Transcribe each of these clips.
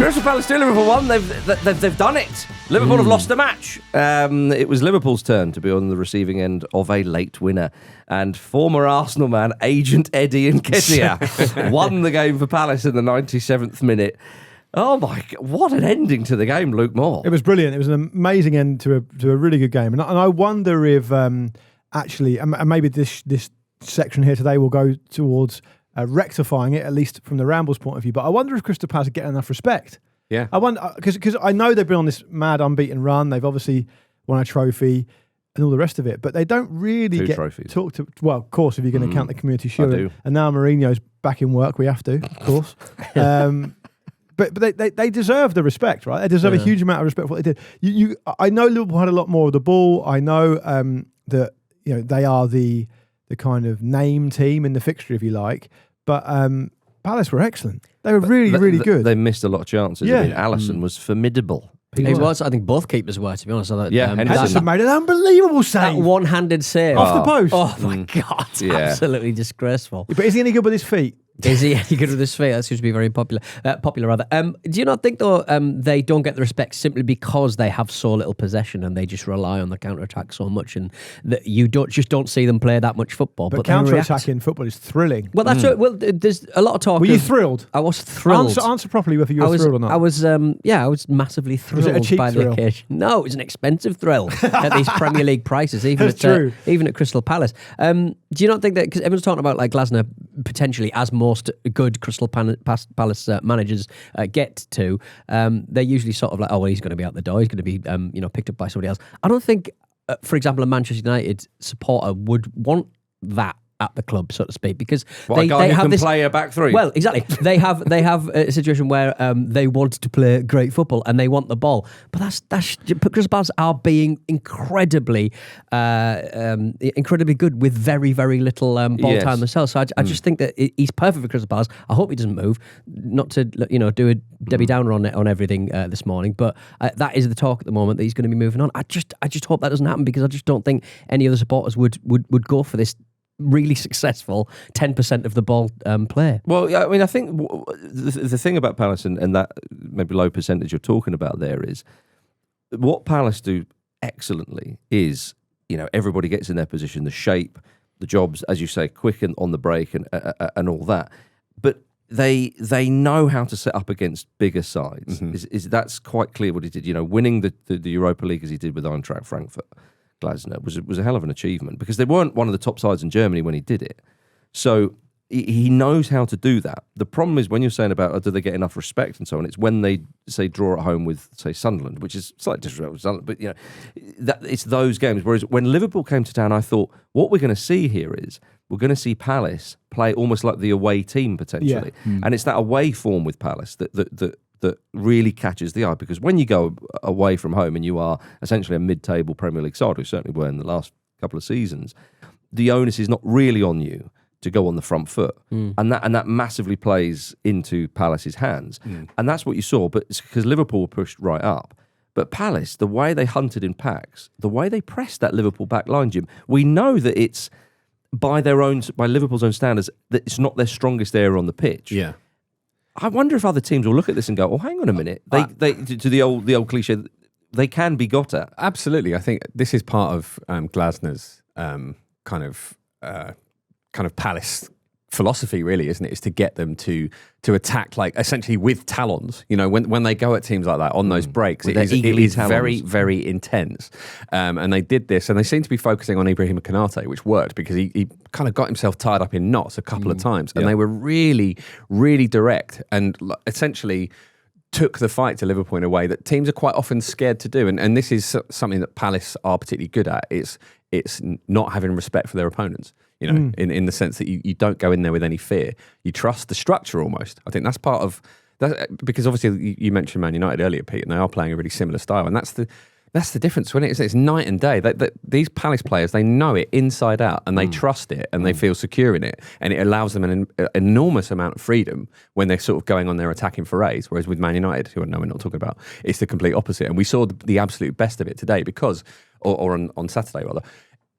Crystal Palace 2, Liverpool 1. They've done it. Liverpool have lost a match. It was Liverpool's turn to be on the receiving end of a late winner. And former Arsenal man, Agent Eddie Nketiah, won the game for Palace in the 97th minute. Oh my God, what an ending to the game, Luke Moore. It was brilliant. It was an amazing end to a really good game. And I wonder if actually, and maybe this section here today will go towards rectifying it, at least from the Ramble's point of view. But I wonder if Crystal Palace are getting enough respect. Yeah. I wonder, because I know they've been on this mad unbeaten run. They've obviously won a trophy and all the rest of it, but they don't really get talked to. Well, of course, if you're going to count the Community Shield. And now Mourinho's back in work, we have to, of course. But they deserve the respect, right? They deserve a huge amount of respect for what they did. I know Liverpool had a lot more of the ball. I know that they are the kind of name team in the fixture, if you like. But Palace were excellent. They were really good. They missed a lot of chances. Yeah. I mean, Alisson was formidable. It was. I think both keepers were, to be honest. Henderson made an unbelievable save. That one-handed save. Off the post. Oh, my God. Yeah. Absolutely disgraceful. But is he any good with his feet? Is he any good with his feet? That seems to be very popular. Do you not think, though, they don't get the respect simply because they have so little possession and they just rely on the counter-attack so much, and that you don't see them play that much football? But counter-attacking football is thrilling. Well, that's right. Well, there's a lot of talk. Were you thrilled? I was thrilled. Answer properly whether you were thrilled or not. I was massively thrilled by the occasion. No, it was an expensive thrill at these Premier League prices, even at Crystal Palace. Do you not think that, because everyone's talking about like Glasner potentially as most good Crystal Palace managers get to, they're usually sort of like, oh, well, he's going to be out the door. He's going to be picked up by somebody else. I don't think, for example, a Manchester United supporter would want that at the club, so to speak, because they have this play a back three. Well, exactly. They have a situation where they want to play great football and they want the ball, but Crystal Palace are being incredibly good with very, very little ball time themselves. So I just think that he's perfect for Crystal Palace. I hope he doesn't move. Not to do a Debbie Downer on everything this morning, but that is the talk at the moment, that he's going to be moving on. I just hope that doesn't happen, because I just don't think any other supporters would go for this really successful 10% of the ball play. Well, I mean, I think the thing about Palace and that maybe low percentage you're talking about there is what Palace do excellently is, everybody gets in their position, the shape, the jobs, as you say, quick and on the break and all that. But they know how to set up against bigger sides. Mm-hmm. That's quite clear what he did. Winning the Europa League as he did with Eintracht Frankfurt, Glasner, was a hell of an achievement, because they weren't one of the top sides in Germany when he did it. So he knows how to do that. The problem is when you're saying about do they get enough respect and so on, it's when they say draw at home with, say, Sunderland, which is slightly disrespectful with Sunderland, but it's those games. Whereas when Liverpool came to town, I thought what we're going to see here is we're going to see Palace play almost like the away team potentially, and it's that away form with Palace that really catches the eye, because when you go away from home and you are essentially a mid-table Premier League side, we certainly were in the last couple of seasons, the onus is not really on you to go on the front foot, and that massively plays into Palace's hands, and that's what you saw. But it's because Liverpool were pushed right up. But Palace, the way they hunted in packs, the way they pressed that Liverpool back line, Jim, we know that it's by Liverpool's own standards, that it's not their strongest area on the pitch. Yeah. I wonder if other teams will look at this and go, "Oh, hang on a minute." They to the old cliche, they can be got at. Absolutely, I think this is part of Glasner's kind of Palace philosophy, really, isn't it? Is to get them to attack, like, essentially with talons. When they go at teams like that on those breaks, it is very, very intense. And they did this, and they seem to be focusing on Ibrahim Konate, which worked, because he kind of got himself tied up in knots a couple of times, and they were really, really direct, and essentially took the fight to Liverpool in a way that teams are quite often scared to do. And this is something that Palace are particularly good at. It's not having respect for their opponents. In the sense that you don't go in there with any fear. You trust the structure almost. I think that's part of that, because obviously you mentioned Man United earlier, Pete, and they are playing a really similar style, and that's the difference. When it's night and day. These Palace players, they know it inside out, and they trust it, and they feel secure in it, and it allows them an enormous amount of freedom when they're sort of going on their attacking forays. Whereas with Man United, who I know we're not talking about, it's the complete opposite, and we saw the absolute best of it today, or on Saturday rather,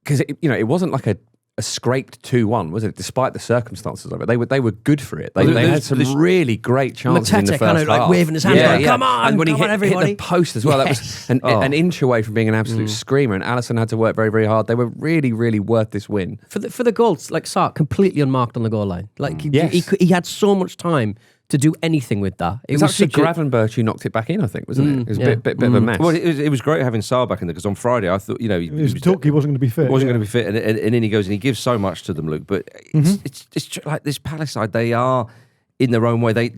because it wasn't like a a scraped 2-1, wasn't it? Despite the circumstances of it, they were good for it. They had some really great chances in the first half. Like waving his hands, going, come on, and when he hit everybody. the post as well, that was an inch away from being an absolute screamer. And Alisson had to work very, very hard. They were really, really worth this win for the goals. Like Sark, completely unmarked on the goal line. Like he had so much time to do anything with that. It was actually Gravenberch who knocked it back in, I think, wasn't it? It was a bit of a mess. Well, it was great having Sarr back in there because on Friday I thought, he wasn't going to be fit. Wasn't going to be fit, and then he goes and he gives so much to them, Luke. But it's like this Palace side, they are in their own way. They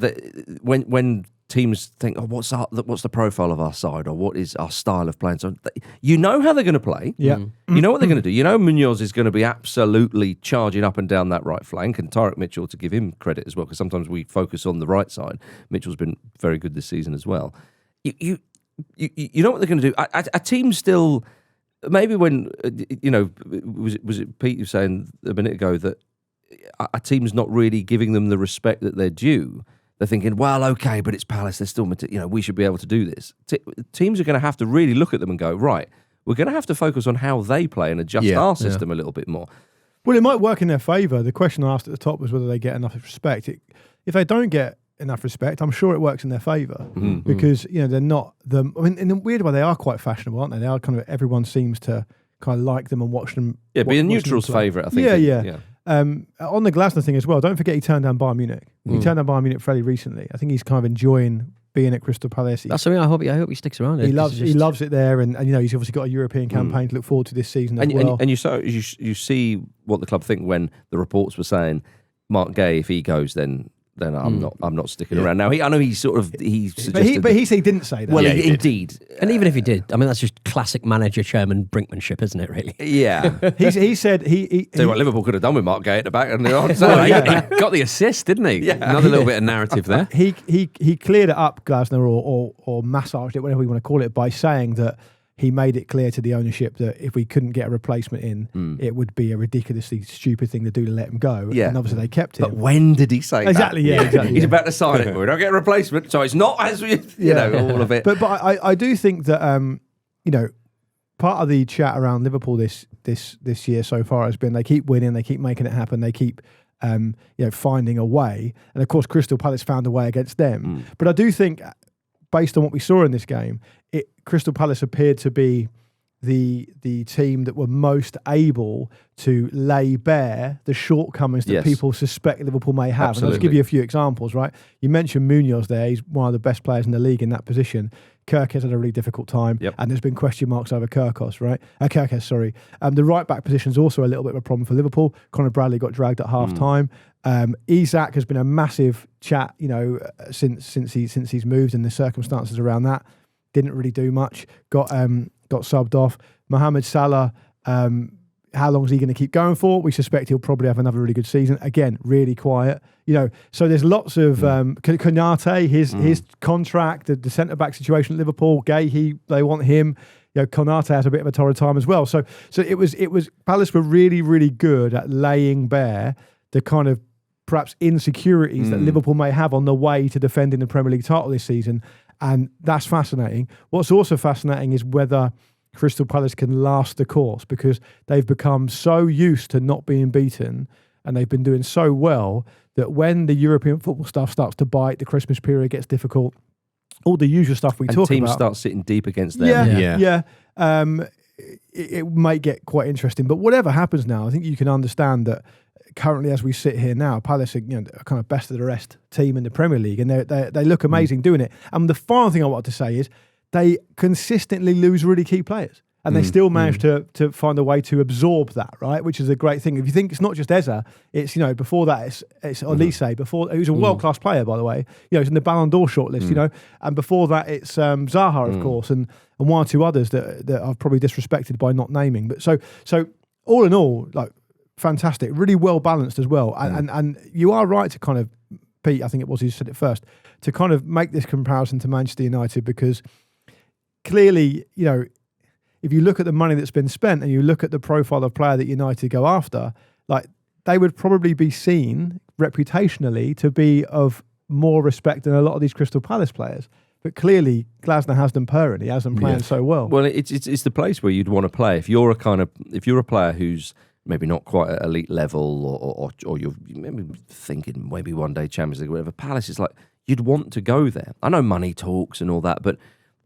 when teams think, what's the profile of our side, or what is our style of playing? So you know how they're going to play. Yeah, you know what they're going to do. You know Munoz is going to be absolutely charging up and down that right flank, and Tyrick Mitchell, to give him credit as well, because sometimes we focus on the right side. Mitchell's been very good this season as well. You know what they're going to do. A team still, maybe when was it Pete was saying a minute ago that a team's not really giving them the respect that they're due. They're thinking, well, okay, but it's Palace. They're still, we should be able to do this. Teams are going to have to really look at them and go, right, we're going to have to focus on how they play and adjust our system a little bit more. Well, it might work in their favour. The question I asked at the top was whether they get enough respect. If they don't get enough respect, I'm sure it works in their favour because they're not them. I mean, in a weird way, they are quite fashionable, aren't they? They are kind of, everyone seems to kind of like them and watch them. Yeah, be a neutral's favourite, I think. Yeah. On the Glasner thing as well, don't forget he turned down Bayern Munich. He turned down Bayern Munich fairly recently. I think he's kind of enjoying being at Crystal Palace. That's something I hope he sticks around. He loves it there, and he's obviously got a European campaign to look forward to this season as well. And you see what the club think when the reports were saying Mark Gay, if he goes, then I'm not sticking around. Now I know he suggested, but he said he didn't say that. Well, indeed. And even if he did, I mean that's just classic manager chairman brinkmanship, isn't it? Really? Yeah. he said he what Liverpool could have done with Mark Gay at the back, and he got the assist, didn't he? Yeah. Another little bit of narrative there. He cleared it up, Glasner, or massaged it, whatever you want to call it, by saying that he made it clear to the ownership that if we couldn't get a replacement in, it would be a ridiculously stupid thing to do to let him go. Yeah. And obviously they kept him. But when did he say exactly, that? Yeah, exactly. He's about to sign it. We don't get a replacement, so it's not as we, all of it. But I do think that part of the chat around Liverpool this year so far has been they keep winning, they keep making it happen, they keep finding a way, and of course Crystal Palace found a way against them. But I do think, based on what we saw in this game, Crystal Palace appeared to be the team that were most able to lay bare the shortcomings that people suspect Liverpool may have. Absolutely. And I'll just give you a few examples, right? You mentioned Munoz there. He's one of the best players in the league in that position. Kirk has had a really difficult time, and there's been question marks over Kirkos, right? Kirkes, sorry. The right-back position is also a little bit of a problem for Liverpool. Conor Bradley got dragged at half-time. Isak has been a massive chat, since he's moved, and the circumstances around that didn't really do much. Got subbed off. Mohamed Salah, how long is he going to keep going for? We suspect he'll probably have another really good season. Again, really quiet. So there's lots of Konate, his contract, the centre back situation at Liverpool. Gay, they want him. Konate has a bit of a torrid time as well. So it was Palace were really, really good at laying bare the kind of perhaps insecurities that Liverpool may have on the way to defending the Premier League title this season. And that's fascinating. What's also fascinating is whether Crystal Palace can last the course, because they've become so used to not being beaten and they've been doing so well that when the European football stuff starts to bite, the Christmas period gets difficult, all the usual stuff we talk about. Teams start sitting deep against them. It might get quite interesting. But whatever happens now, I think you can understand that currently, as we sit here now, Palace are kind of best of the rest team in the Premier League, and they look amazing doing it. And the final thing I wanted to say is they consistently lose really key players, and they still manage to find a way to absorb that, right? Which is a great thing. If you think it's not just Eza, it's before that it's Olise, who's a world class player, by the way. He's in the Ballon d'Or shortlist. And before that it's Zaha, of course, and one or two others that I've probably disrespected by not naming. But so all in all, like, fantastic, really well balanced as well, and you are right to kind of, Pete, I think it was who said it first, to kind of make this comparison to Manchester United, because clearly, if you look at the money that's been spent and you look at the profile of player that United go after, like, they would probably be seen reputationally to be of more respect than a lot of these Crystal Palace players. But clearly, Glasner has them purring. He has them playing so well. Well, it's the place where you'd want to play if you're a player who's maybe not quite at elite level, or you're maybe thinking maybe one day Champions League or whatever. Palace is like, you'd want to go there. I know money talks and all that, but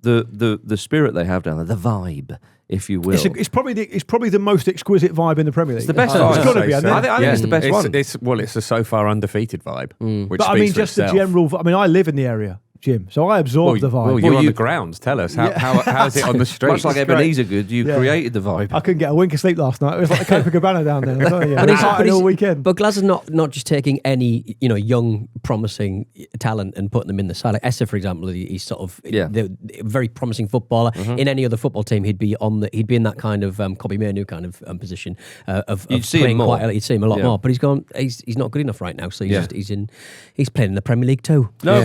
the spirit they have down there, the vibe, if you will. It's probably the most exquisite vibe in the Premier League. It's the best vibe. It's got to be. I think it's the best one. It's a so far undefeated vibe. Which but I mean, just the general. I mean, I live in the area, Jim, so I absorb the vibe. Well, you're on the ground. Tell us how is it on the street? Much like Ebenezer Good, you created the vibe. I couldn't get a wink of sleep last night. It was like the Copacabana down there. But he's all weekend. But Glasner's not just taking any young promising talent and putting them in the side. Like Essa, for example, he's sort of the very promising footballer. In any other football team, he'd be in that kind of Kobbie Mainoo kind of position of you'd see him more. You'd see him a lot more. But he's not good enough right now. So he's playing in the Premier League too. No,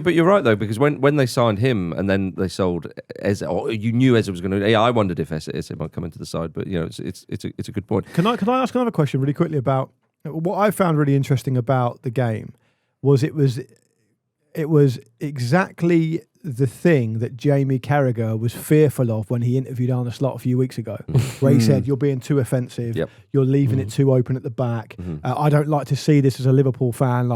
but you're right though, because when they signed him and then they sold Eze, or you knew Eze was going to. Yeah, I wondered if Eze might come into the side, but it's a good point. Can I ask another question really quickly about what I found really interesting about the game? Was it was exactly the thing that Jamie Carragher was fearful of when he interviewed Arne Slot a few weeks ago, where he said, you're being too offensive, you're leaving it too open at the back. I don't like to see this as a Liverpool fan.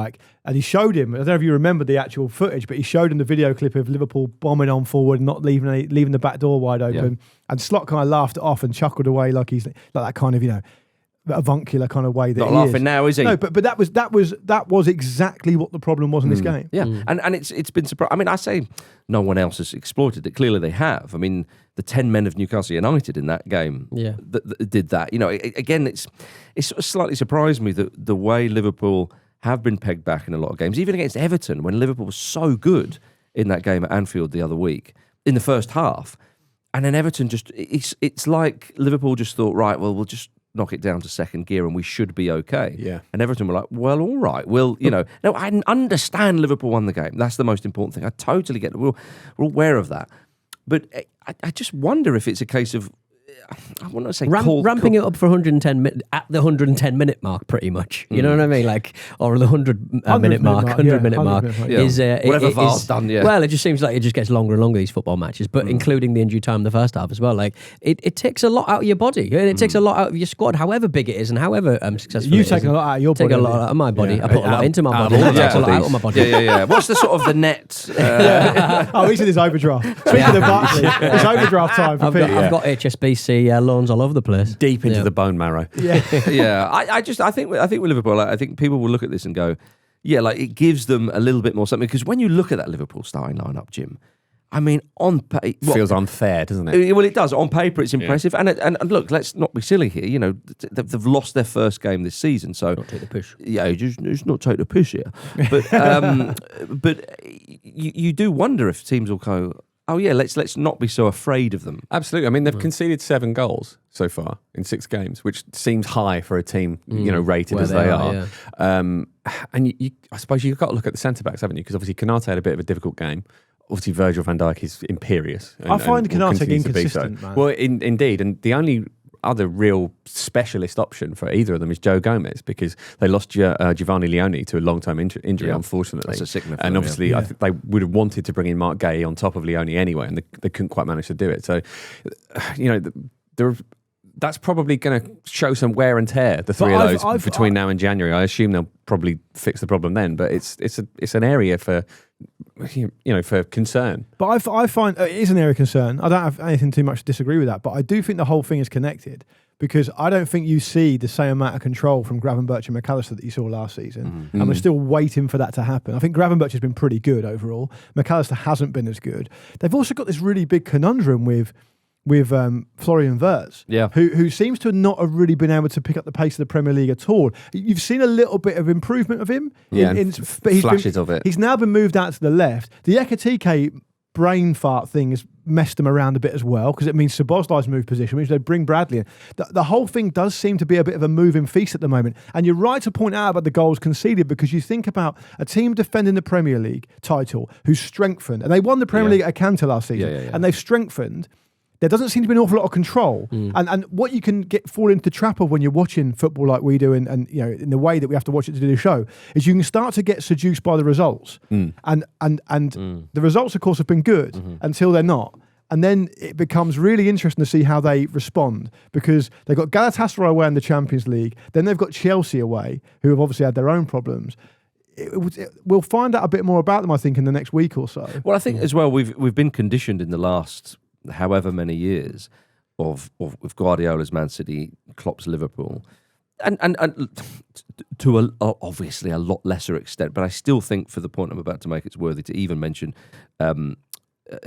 And he showed him, I don't know if you remember the actual footage, but he showed him the video clip of Liverpool bombing on forward, not leaving the back door wide open. And Slot kind of laughed it off and chuckled away like he's like that kind of, avuncular kind of way that not he laughing is. now, is he? No, but that was exactly what the problem was in this game. Yeah, and it's been surprising. I mean, I say no one else has exploited it. Clearly, they have. I mean, the 10 men of Newcastle United in that game, that did that. Again, it's sort of slightly surprised me that the way Liverpool have been pegged back in a lot of games, even against Everton, when Liverpool was so good in that game at Anfield the other week in the first half, and then Everton it's like Liverpool just thought, right, well, we'll just knock it down to second gear and we should be okay. Yeah. And Everton were like, well, all right. Well, no, I understand Liverpool won the game. That's the most important thing. I totally get it. We're aware of that. But I just wonder if it's a case of, I want to say ramping it up for 110 at the 110 minute mark, pretty much. You know what I mean? Or the 100 minute mark, 100 minute mark is whatever VAR's done. Yeah. Well, it just seems like it just gets longer and longer, these football matches. But including the injury time in the first half as well. It takes a lot out of your body, and it takes a lot out of your squad, however big it is and however successful. You take a lot out of your body. Take a lot out of my body. I put a lot into my body. It takes a lot out of my body. Yeah. What's the sort of the net? Oh, he's in his overdraft. Speaking of Barkley, it's overdraft time for Pete. I've got HSBC loans all over the place, deep into the bone marrow. I think with Liverpool, I think people will look at this and go, it gives them a little bit more something, because when you look at that Liverpool starting lineup, Jim, I mean, on paper, feels unfair, doesn't it? Well, it does. On paper, it's impressive, and look, let's not be silly here. They've lost their first game this season, so not take the piss. Yeah, just not take the piss here. But you do wonder if teams will go, oh yeah, let's not be so afraid of them. Absolutely. I mean, they've conceded 7 goals so far in 6 games, which seems high for a team, rated as they are. Yeah. And I suppose you've got to look at the centre backs, haven't you? Because obviously Konate had a bit of a difficult game. Obviously, Virgil van Dijk is imperious. I find Konate inconsistent, man. Well, indeed, and the only other real specialist option for either of them is Joe Gomez, because they lost Giovanni Leone to a long-term injury, unfortunately. That's a sickness. And obviously, I think they would have wanted to bring in Mark Gay on top of Leone anyway, and they couldn't quite manage to do it. So, that's probably going to show some wear and tear, the three of those, between now and January. I assume they'll probably fix the problem then, but it's an area for for concern. But I find it is an area of concern. I don't have anything too much to disagree with that, but I do think the whole thing is connected, because I don't think you see the same amount of control from Gravenberch and McAllister that you saw last season. And we're still waiting for that to happen. I think Gravenberch has been pretty good overall. McAllister hasn't been as good. They've also got this really big conundrum with Florian Wirtz, who seems to not have really been able to pick up the pace of the Premier League at all. You've seen a little bit of improvement of him. Flashes of it. He's now been moved out to the left. The Ekitike brain fart thing has messed them around a bit as well, because it means Szoboszlai's moved position, which they bring Bradley in. The whole thing does seem to be a bit of a moving feast at the moment. And you're right to point out about the goals conceded, because you think about a team defending the Premier League title who's strengthened, and they won the Premier League at Akanto last season, and they've strengthened. There doesn't seem to be an awful lot of control. And what you can fall into the trap of when you're watching football like we do, and in the way that we have to watch it to do the show, is you can start to get seduced by the results. And the results, of course, have been good until they're not. and then it becomes really interesting to see how they respond, because they've got Galatasaray away in the Champions League, then they've got Chelsea away, who have obviously had their own problems. We'll find out a bit more about them, I think, in the next week or so. Well, I think as well, we've been conditioned in the last however many years of Guardiola's Man City, Klopp's Liverpool, and to obviously a lot lesser extent, but I still think for the point I'm about to make, it's worthy to even mention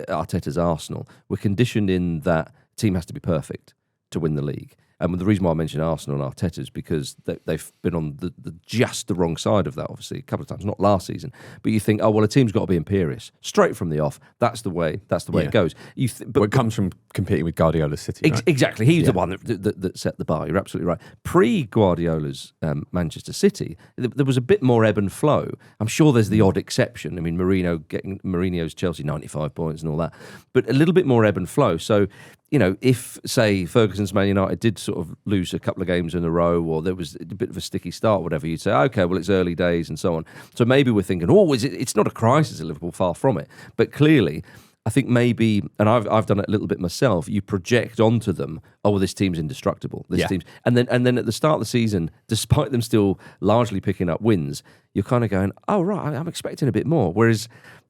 Arteta's Arsenal. We're conditioned in that team has to be perfect to win the league. And the reason why I mention Arsenal and Arteta is because they've been on just the wrong side of that, obviously, a couple of times, not last season. But you think, oh, well, a team's got to be imperious. Straight from the off, that's the way it goes. But it comes from competing with Guardiola's City, right? Exactly. He's the one that set the bar. You're absolutely right. Pre-Guardiola's Manchester City, there was a bit more ebb and flow. I'm sure there's the odd exception. I mean, Mourinho's Chelsea 95 points and all that. But a little bit more ebb and flow. So, you know, if, say, Ferguson's Man United did sort of lose a couple of games in a row, or there was a bit of a sticky start, whatever, you'd say, okay, well, it's early days and so on. So maybe we're thinking, it's not a crisis at Liverpool, far from it. But clearly, I think maybe, and I've done it a little bit myself, you project onto them, oh, well, this team's indestructible. Team's, and then at the start of the season, despite them still largely picking up wins, you're kind of going, oh, right, I'm expecting a bit more. Whereas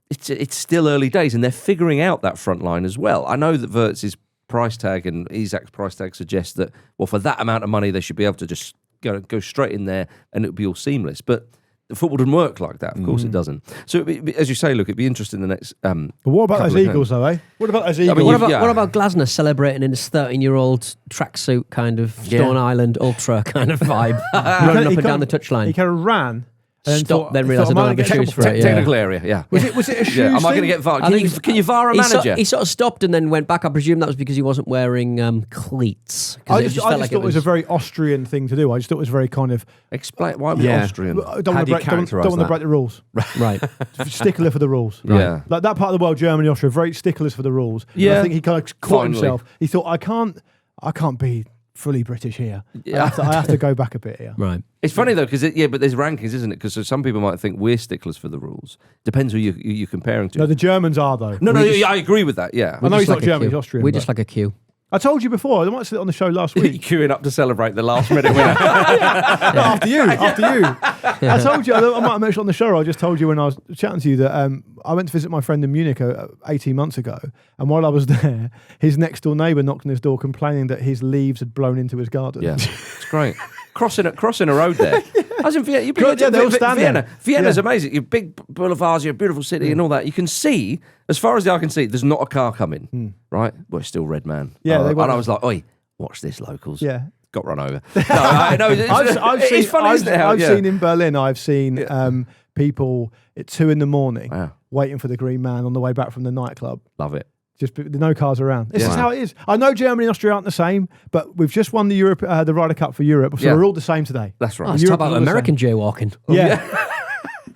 it's still early days, and they're figuring out that front line as well. I know that Wirtz's price tag and Isak's price tag suggests that, well, for that amount of money, they should be able to just go straight in there and it would be all seamless. But the football doesn't work like that. Of course it doesn't. So, as you say, look, it'd be interesting the next... but what about those Eagles, though, eh? What about those Eagles? What about Glasner celebrating in his 13-year-old tracksuit kind of Stone Island Ultra kind of vibe, running up and down the touchline? He kind of ran... Stop, then realised I don't have the shoes for it. Technical area, yeah. Was it a shoes thing? Am I going to get VAR? Can you VAR a manager? He sort of stopped and then went back. I presume that was because he wasn't wearing cleats. I just thought it was a very Austrian thing to do. I just thought it was very kind of... Explain, why are we Austrian? Don't want to break the rules. Right. Stickler for the rules. Right. Yeah. Like that part of the world, Germany, Austria, very sticklers for the rules. Yeah. And I think he kind of caught himself. He thought, I can't be fully British here. I have to go back a bit here. Right. It's funny though, because but there's rankings, isn't it? Because some people might think we're sticklers for the rules. Depends who you're comparing to. No, the Germans are though. No, I agree with that. Yeah, I know he's not German, he's Austrian. We're just like a queue. I told you before. I might say it on the show last week. Queuing up to celebrate the last minute winner. After you. I told you. I might have mentioned on the show. I just told you when I was chatting to you that I went to visit my friend in Munich 18 months ago, and while I was there, his next door neighbour knocked on his door complaining that his leaves had blown into his garden. Yeah, it's great. Crossing a road there. I was in Vienna. You've been they all stand Vienna. Vienna's amazing. Your big boulevards, your beautiful city, and all that. You can see, as far as the eye can see, there's not a car coming. Right? Well, it's still red man. Yeah, and I was like, oi, watch this, locals. Yeah. Got run over. It's funny, isn't it? I've seen in Berlin, I've seen people at 2 a.m. waiting for the green man on the way back from the nightclub. Love it. Just no cars around. This is how it is. I know Germany and Austria aren't the same, but we've just won the Ryder Cup for Europe, so we're all the same today. That's right. Let's talk about American jaywalking. Yeah.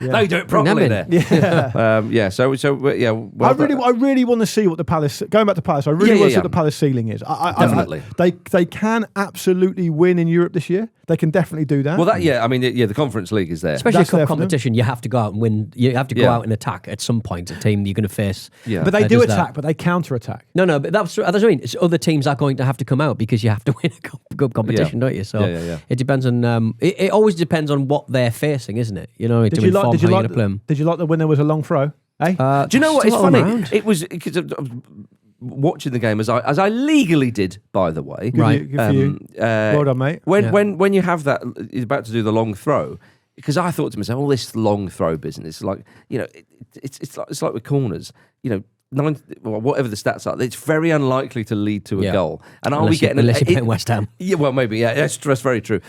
No, you do it properly there. Yeah. So I really want to see what the Palace. Going back to Palace, I really want to see what the Palace ceiling is. Definitely. They can absolutely win in Europe this year. They can definitely do that. Well, the Conference League is there. Especially a cup competition, you have to go out and win. You have to go out and attack at some point. A team you're going to face. Yeah. But they do attack, but they counter-attack. No, but that's what I mean. Other teams are going to have to come out because you have to win a good competition, don't you? So it depends on. It always depends on what they're facing, isn't it? You know, Did you like the winner was a long throw? Eh? Do you know what? It's funny. It was because watching the game as I legally did, by the way. Good for you. Well done, mate. When you have that, you're about to do the long throw. Because I thought to myself, all this long throw business, like it's like with corners, whatever the stats are, it's very unlikely to lead to a goal. And are we getting unless you're playing West Ham? Yeah, well, maybe. Yeah, that's very true.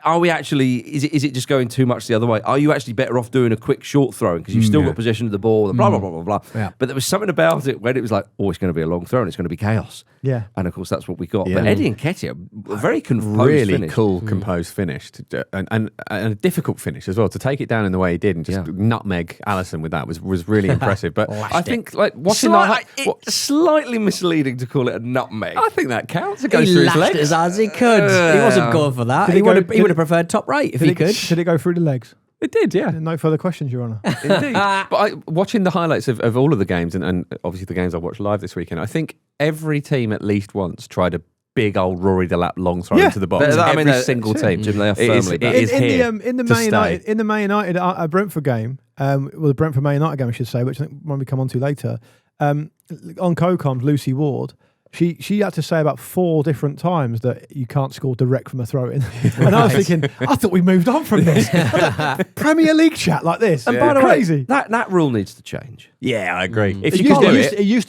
Are we actually? Is it just going too much the other way? Are you actually better off doing a quick short throw because you've still got possession of the ball? And blah blah blah blah blah. Yeah. But there was something about it when it was like, it's going to be a long throw and it's going to be chaos. Yeah. And of course that's what we got. Yeah. But Eddie Nketiah, very composed, really finish. Cool, composed finish, and a difficult finish as well. To take it down in the way he did and just nutmeg Alisson with that was really impressive. But I think watching it's slightly misleading to call it a nutmeg. I think that counts. It goes through his legs as he could. He wasn't going for that. He would have preferred top right if he could. Did it go through the legs? It did, yeah. No further questions, Your Honour. Indeed. But watching the highlights of all of the games, and obviously the games I watched live this weekend, I think every team at least once tried a big old Rory Delap long throw into the box. Every single team. Jim, they are firmly it is here in the Man United Brentford game, the Brentford Man United game, I should say, which I think when we come on to later, on co-coms, Lucy Ward, she had to say about 4 different times that you can't score direct from a throw-in. And I was thinking, I thought we moved on from this. Premier League chat like this. And by the way, that rule needs to change. Yeah, I agree. If you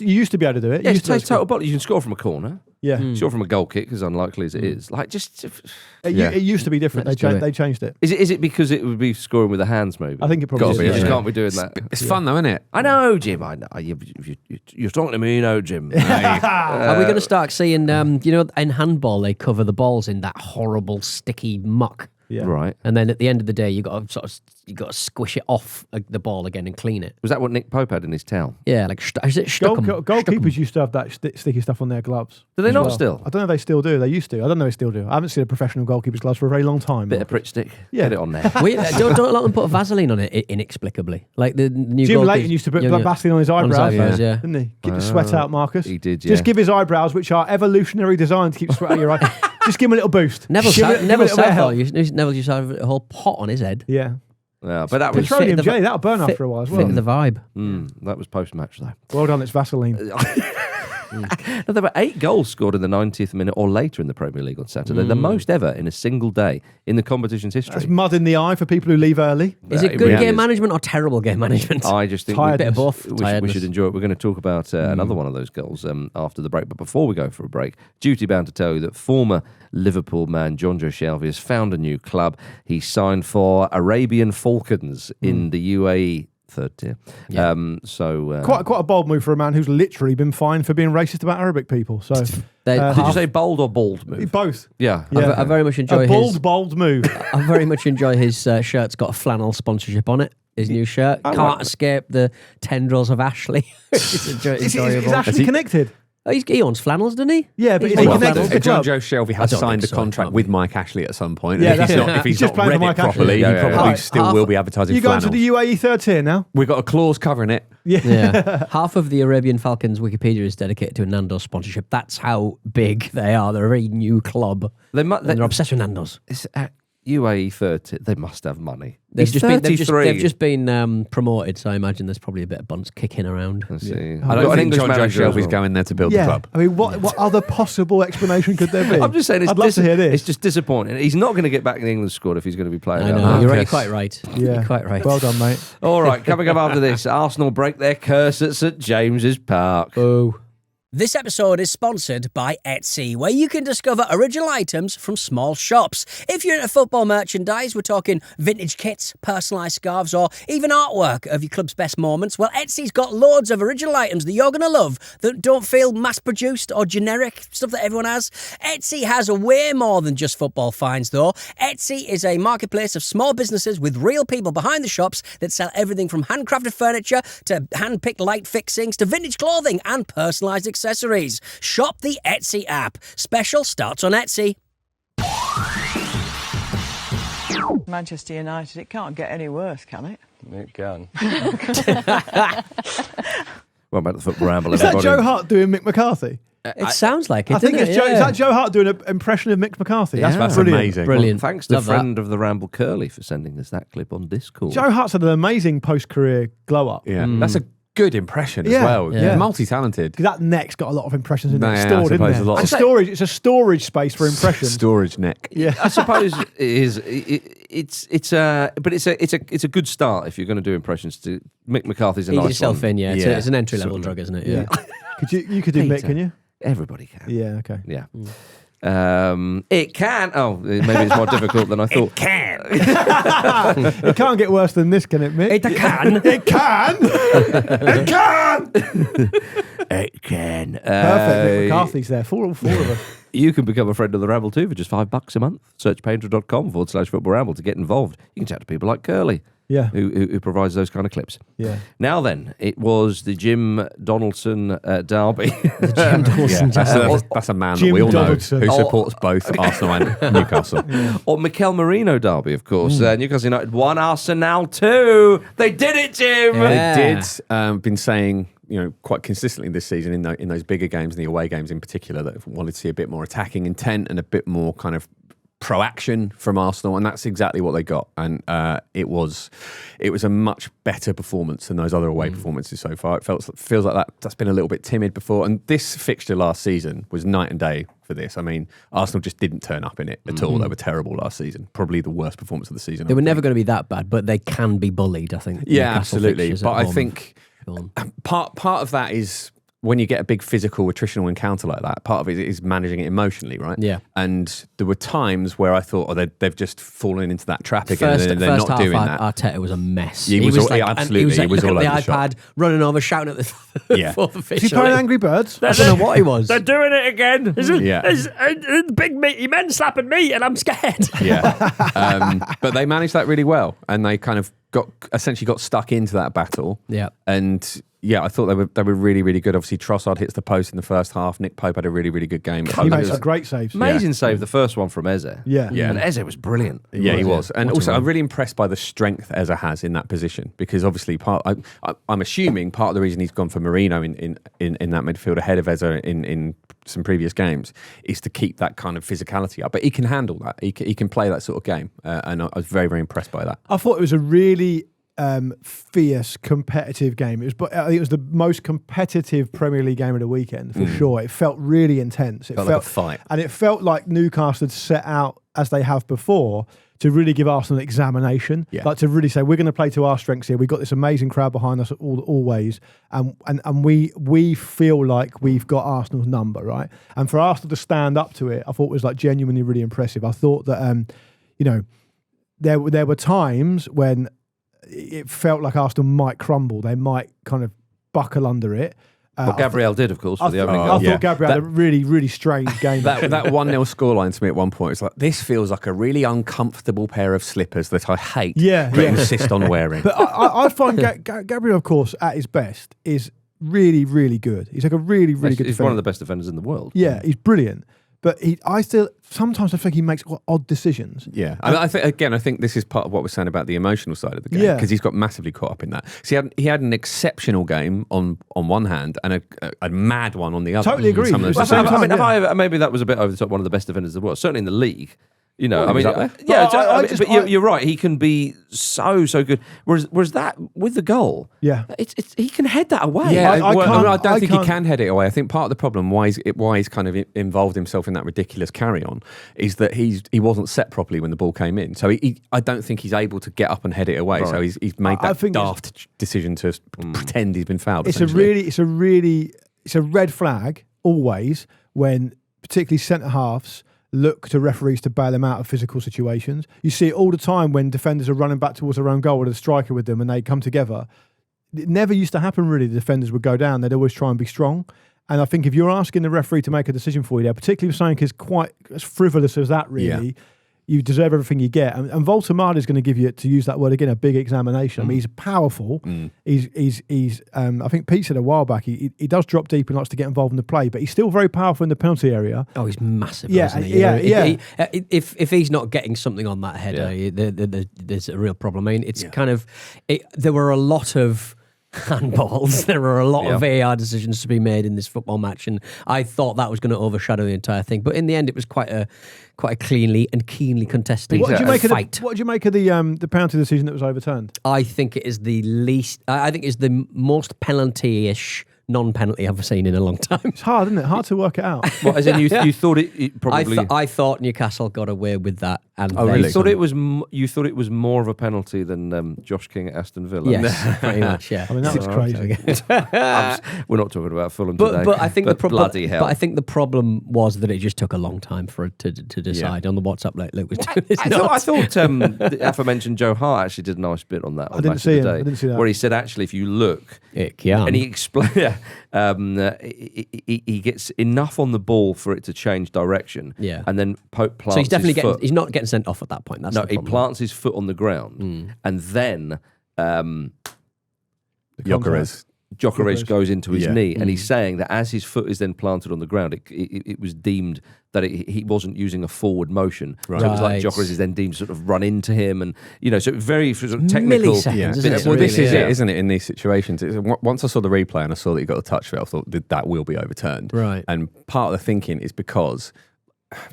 used to be able to do it. Yeah, it takes total ball. You can score from a corner. Yeah. Score from a goal kick, as unlikely as it is. Like, it used to be different. They changed it. Is it because it would be scoring with the hands, maybe? I think it probably is. You just can't be doing that. It's fun, though, isn't it? I know, Jim. I know. You're talking to me, Jim. Are we going to start seeing, in handball, they cover the balls in that horrible, sticky muck? Yeah. Right. And then at the end of the day, you got to squish it off the ball again and clean it. Was that what Nick Pope had in his towel? Yeah, like is it goalkeepers used to have that sticky stuff on their gloves. Do they not still? I don't know if they still do. They used to. I don't know if they still do. I haven't seen a professional goalkeeper's gloves for a very long time. Bit of Pritt stick. Yeah. Get it on there. Don't a lot of them put Vaseline on it inexplicably? Like the new Jim Leighton used to put Vaseline on his eyebrows, didn't he? Keep the sweat out, Marcus. He did, yeah. Just give his eyebrows, which are evolutionary designed to keep the sweat out of your eye. Just give him a little boost. Neville Southall used to have a whole pot on his head. Yeah. Yeah, but that was petroleum jelly. That'll burn after a while as well. Fit the vibe. That was post-match though. Well done, it's Vaseline. Now, there were 8 goals scored in the 90th minute or later in the Premier League on Saturday, the most ever in a single day in the competition's history. That's mud in the eye for people who leave early. Is it good game management or terrible game management? I just think a bit of both. We should enjoy it. We're going to talk about another one of those goals after the break. But before we go for a break, duty bound to tell you that former Liverpool man John Joe Shelby has found a new club. He signed for Arabian Falcons in the UAE. Third tier. Yeah. Quite a bold move for a man who's literally been fined for being racist about Arabic people. So did you say bold or bald move? Both. Yeah. I very much enjoy bold move. I very much enjoy his shirt's got a flannel sponsorship on it. His new shirt can't escape the tendrils of Ashley. It's enjoyable. Is Ashley connected? He owns flannels, doesn't he? Yeah, but he's connected to the John club. Joe Shelby has signed a contract with Mike Ashley at some point. Yeah, if he's not read it properly, he probably still will be advertising flannels. You going to the UAE third tier now? We've got a clause covering it. Yeah. Half of the Arabian Falcons Wikipedia is dedicated to a Nando's sponsorship. That's how big they are. They're a very new club. They're obsessed with Nando's. UAE 30, they must have money. They've just been promoted, so I imagine there's probably a bit of buns kicking around. I see. I don't think John Joe Shelby's going there to build the club. I mean, what other possible explanation could there be? I'm just saying, I'd love to hear this. It's just disappointing. He's not going to get back in the England squad if he's going to be playing. I know, you're quite right. Yeah. You're quite right. Well done, mate. All right, coming up after this, Arsenal break their curse at St James's Park. Oh. This episode is sponsored by Etsy, where you can discover original items from small shops. If you're into football merchandise, we're talking vintage kits, personalised scarves, or even artwork of your club's best moments, well, Etsy's got loads of original items that you're going to love that don't feel mass-produced or generic, stuff that everyone has. Etsy has way more than just football finds, though. Etsy is a marketplace of small businesses with real people behind the shops that sell everything from handcrafted furniture to hand-picked light fixings to vintage clothing and personalised accessories. Shop the Etsy app. Special starts on Etsy. Manchester United, it can't get any worse, can it? It can. Well, about the football ramble. Is that Joe Hart doing Mick McCarthy? It sounds like it. I think it's Is that Joe Hart doing an impression of Mick McCarthy? Yeah. That's amazing. Brilliant. Well, thanks to friend of the Ramble Curly for sending us that clip on Discord. Joe Hart's had an amazing post-career glow-up. Yeah, that's a good impression as well. Yeah. Multi-talented. That neck's got a lot of impressions in it. Yeah, Stored, I isn't suppose it? a lot. It's a storage space for impressions. Storage neck. Yeah, I suppose it is. It's a good start if you're going to do impressions. To Mick McCarthy's a Ease nice yourself one. in, yeah. It's an entry-level drug, isn't it? Yeah. You could do Mick, can you? Everybody can. Yeah. Okay. Yeah. It can. Oh, maybe it's more difficult than I thought. It can. It can't get worse than this, can it, Mick? It can. It can. It can. It can. Perfect. Mick McCarthy's there for all 4 of us. You can become a friend of the Ramble too for just $5 a month. Search patreon.com/footballramble to get involved. You can chat to people like Curly, who provides those kind of clips. Yeah. Now then, it was the Jim Donaldson derby. The Jim Donaldson derby. That's a man Jim that we all Donaldson. know who supports both Arsenal and Newcastle. Or Mikel Merino derby, of course. Newcastle United 1, Arsenal 2. They did it, Jim! Yeah. They did. Been saying, quite consistently this season in those bigger games, and the away games in particular, that wanted to see a bit more attacking intent and a bit more kind of pro-action from Arsenal, and that's exactly what they got. And it was a much better performance than those other away performances so far. It feels like that's been a little bit timid before, and this fixture last season was night and day for this. I mean, Arsenal just didn't turn up in it at all. They were terrible last season. Probably the worst performance of the season. They were never going to be that bad, but they can be bullied, I think. Yeah, absolutely. But I think part of that is when you get a big physical attritional encounter like that, part of it is managing it emotionally, right? Yeah. And there were times where I thought, they've just fallen into that trap again. They're not doing that. Arteta was a mess. He was all over the iPad, running over, shouting at the fourth official. Is he playing Angry Birds? I don't know what he was. They're doing it again. Big meaty men slapping me, and I'm scared. Yeah. But they managed that really well, and they kind of essentially got stuck into that battle. Yeah. And I thought they were really, really good. Obviously, Trossard hits the post in the first half. Nick Pope had a really, really good game. He made some great saves. Amazing save, the first one from Eze. Yeah. And Eze was brilliant. He was. And also, I'm really impressed by the strength Eze has in that position, because obviously I'm assuming part of the reason he's gone for Merino in that midfield ahead of Eze in some previous games is to keep that kind of physicality up. But he can handle that. He can play that sort of game. And I was very, very impressed by that. I thought it was a really fierce, competitive game. I think it was the most competitive Premier League game of the weekend for sure. It felt really intense. It felt like a fight, and it felt like Newcastle had set out, as they have before, to really give Arsenal an examination. Like to really say, we're going to play to our strengths here. We've got this amazing crowd behind us always, and we feel like we've got Arsenal's number, right? And for Arsenal to stand up to it, I thought was like genuinely really impressive. I thought that there were times when it felt like Arsenal might crumble. They might kind of buckle under it. Well, Gabriel did, of course, for the opening goal. I thought Gabriel had a really, really strange game. That 1-0 scoreline to me at one point, it's like, this feels like a really uncomfortable pair of slippers that I hate, but insist on wearing. But I find Gabriel, of course, at his best, is really, really good. He's like a really, really good defender. He's one of the best defenders in the world. Yeah, he's brilliant. But sometimes I think he makes odd decisions. Yeah, I think this is part of what we're saying about the emotional side of the game, because he's got massively caught up in that. So he had an exceptional game on one hand and a mad one on the other. Totally agree. Maybe that was a bit over the top. One of the best defenders in the world, certainly in the league. But you're right. He can be so good. Whereas that with the goal, he can head that away. Yeah, I don't think he can head it away. I think part of the problem why he's kind of involved himself in that ridiculous carry on is that he wasn't set properly when the ball came in. So I don't think he's able to get up and head it away. Right. So he's made that daft decision to pretend he's been fouled. It's a red flag always when particularly centre halves look to referees to bail them out of physical situations. You see it all the time when defenders are running back towards their own goal with a striker with them and they come together. It never used to happen, really. The defenders would go down. They'd always try and be strong. And I think if you're asking the referee to make a decision for you there, particularly if something is quite as frivolous as that, really, you deserve everything you get. And Voltemade is going to give you, to use that word again, a big examination. I mean, he's powerful. He's I think Pete said a while back, he does drop deep and likes to get involved in the play, but he's still very powerful in the penalty area. Oh, he's massive, isn't he? If he's not getting something on that header, there's a real problem. I mean, it's kind of, there were a lot of handballs. There were a lot of VAR decisions to be made in this football match, and I thought that was going to overshadow the entire thing. But in the end, it was quite a cleanly and keenly contested fight. What did you make of the penalty decision that was overturned? I think it is the least. I think it's the most penalty-ish non-penalty I've seen in a long time. It's hard, isn't it? Hard to work it out. Well, as in you thought it probably. I thought Newcastle got away with that. And really? You thought it was more of a penalty than Josh King at Aston Villa. Yes, pretty much. Yeah. I mean, that was crazy. We're not talking about Fulham today. But I think bloody hell. But I think the problem was that it just took a long time for it to decide on the WhatsApp. Like, Luke was doing this. I thought the aforementioned Joe Hart actually did a nice bit on that. I didn't see that. Where he said, actually, if you look, and he explained, he gets enough on the ball for it to change direction. Yeah. And then Pope plants so he's definitely his foot. He's not getting sent off at that point. That's he plants his foot on the ground, and then Gyökeres goes into his knee, and he's saying that as his foot is then planted on the ground, it was deemed that he wasn't using a forward motion. Right. So it was like Gyökeres is then deemed to sort of run into him, and so very sort of technical. Milliseconds, isn't it? Well, this is it, isn't it? In these situations, once I saw the replay and I saw that he got a touch for it, I thought that will be overturned. Right. And part of the thinking is because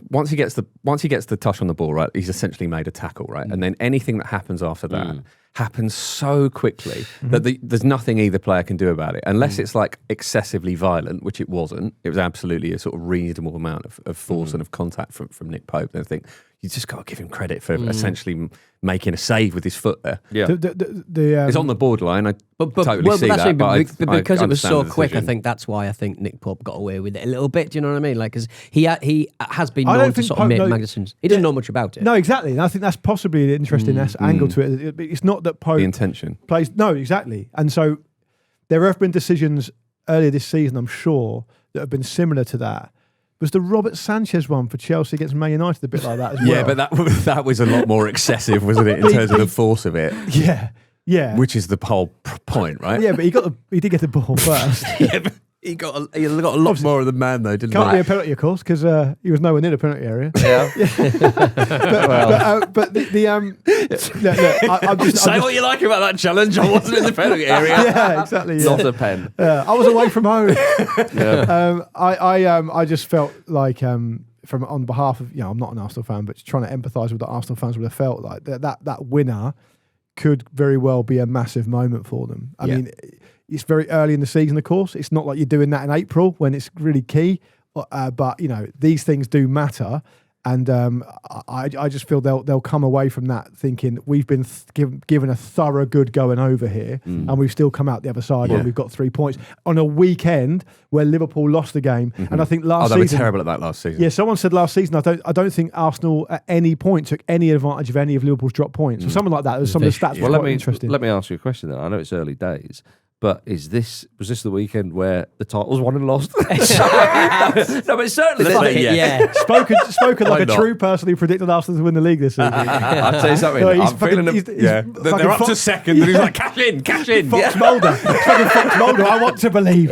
once he gets the touch on the ball, right, he's essentially made a tackle, right, and then anything that happens after that happens so quickly that there's nothing either player can do about it, unless it's like excessively violent, which it wasn't. It was absolutely a sort of reasonable amount of force and of contact from Nick Pope. And I think you just got to give him credit for essentially making a save with his foot there. Yeah, it's on the borderline. I totally see that, but because it was so quick, I think that's why I think Nick Pope got away with it a little bit. Do you know what I mean? Like, because he has been known to sort of make magazines. He doesn't know much about it. No, exactly. And I think that's possibly an interesting angle to it. It's not that Pope the intention plays. No, exactly. And so there have been decisions earlier this season, I'm sure, that have been similar to that. Was the Robert Sanchez one for Chelsea against Man United a bit like that as well? Yeah, but that was a lot more excessive, wasn't it, in terms of the force of it? Yeah. Which is the whole point, right? Yeah, but he did get the ball first. But he got a lot more of the man, though, didn't he? Can't be a penalty, of course, because he was nowhere near the penalty area. Yeah. But look, I'm just say what you like about that challenge. I wasn't in the penalty area. Yeah, exactly. Yeah. Not a pen. I was away from home. I just felt like on behalf of I'm not an Arsenal fan, but trying to empathise with the Arsenal fans would have felt like that winner could very well be a massive moment for them. I mean, it's very early in the season, of course. It's not like you're doing that in April when it's really key. But these things do matter, and I just feel they'll come away from that thinking we've been given a thorough good going over here, and we've still come out the other side and we've got 3 points on a weekend where Liverpool lost the game. And I think last season they were terrible at that last season. Yeah, someone said last season I don't think Arsenal at any point took any advantage of any of Liverpool's dropped points. So something like that. Some of the stats were quite interesting. Let me ask you a question then. I know it's early days. But was this the weekend where the titles won and lost? No, but certainly. Spoken like a true person who predicted Arsenal to win the league this season. I'll tell you something. I'm feeling they're up to second, and he's like, cash in. Fox Mulder. It's fucking Fox Mulder. I want to believe.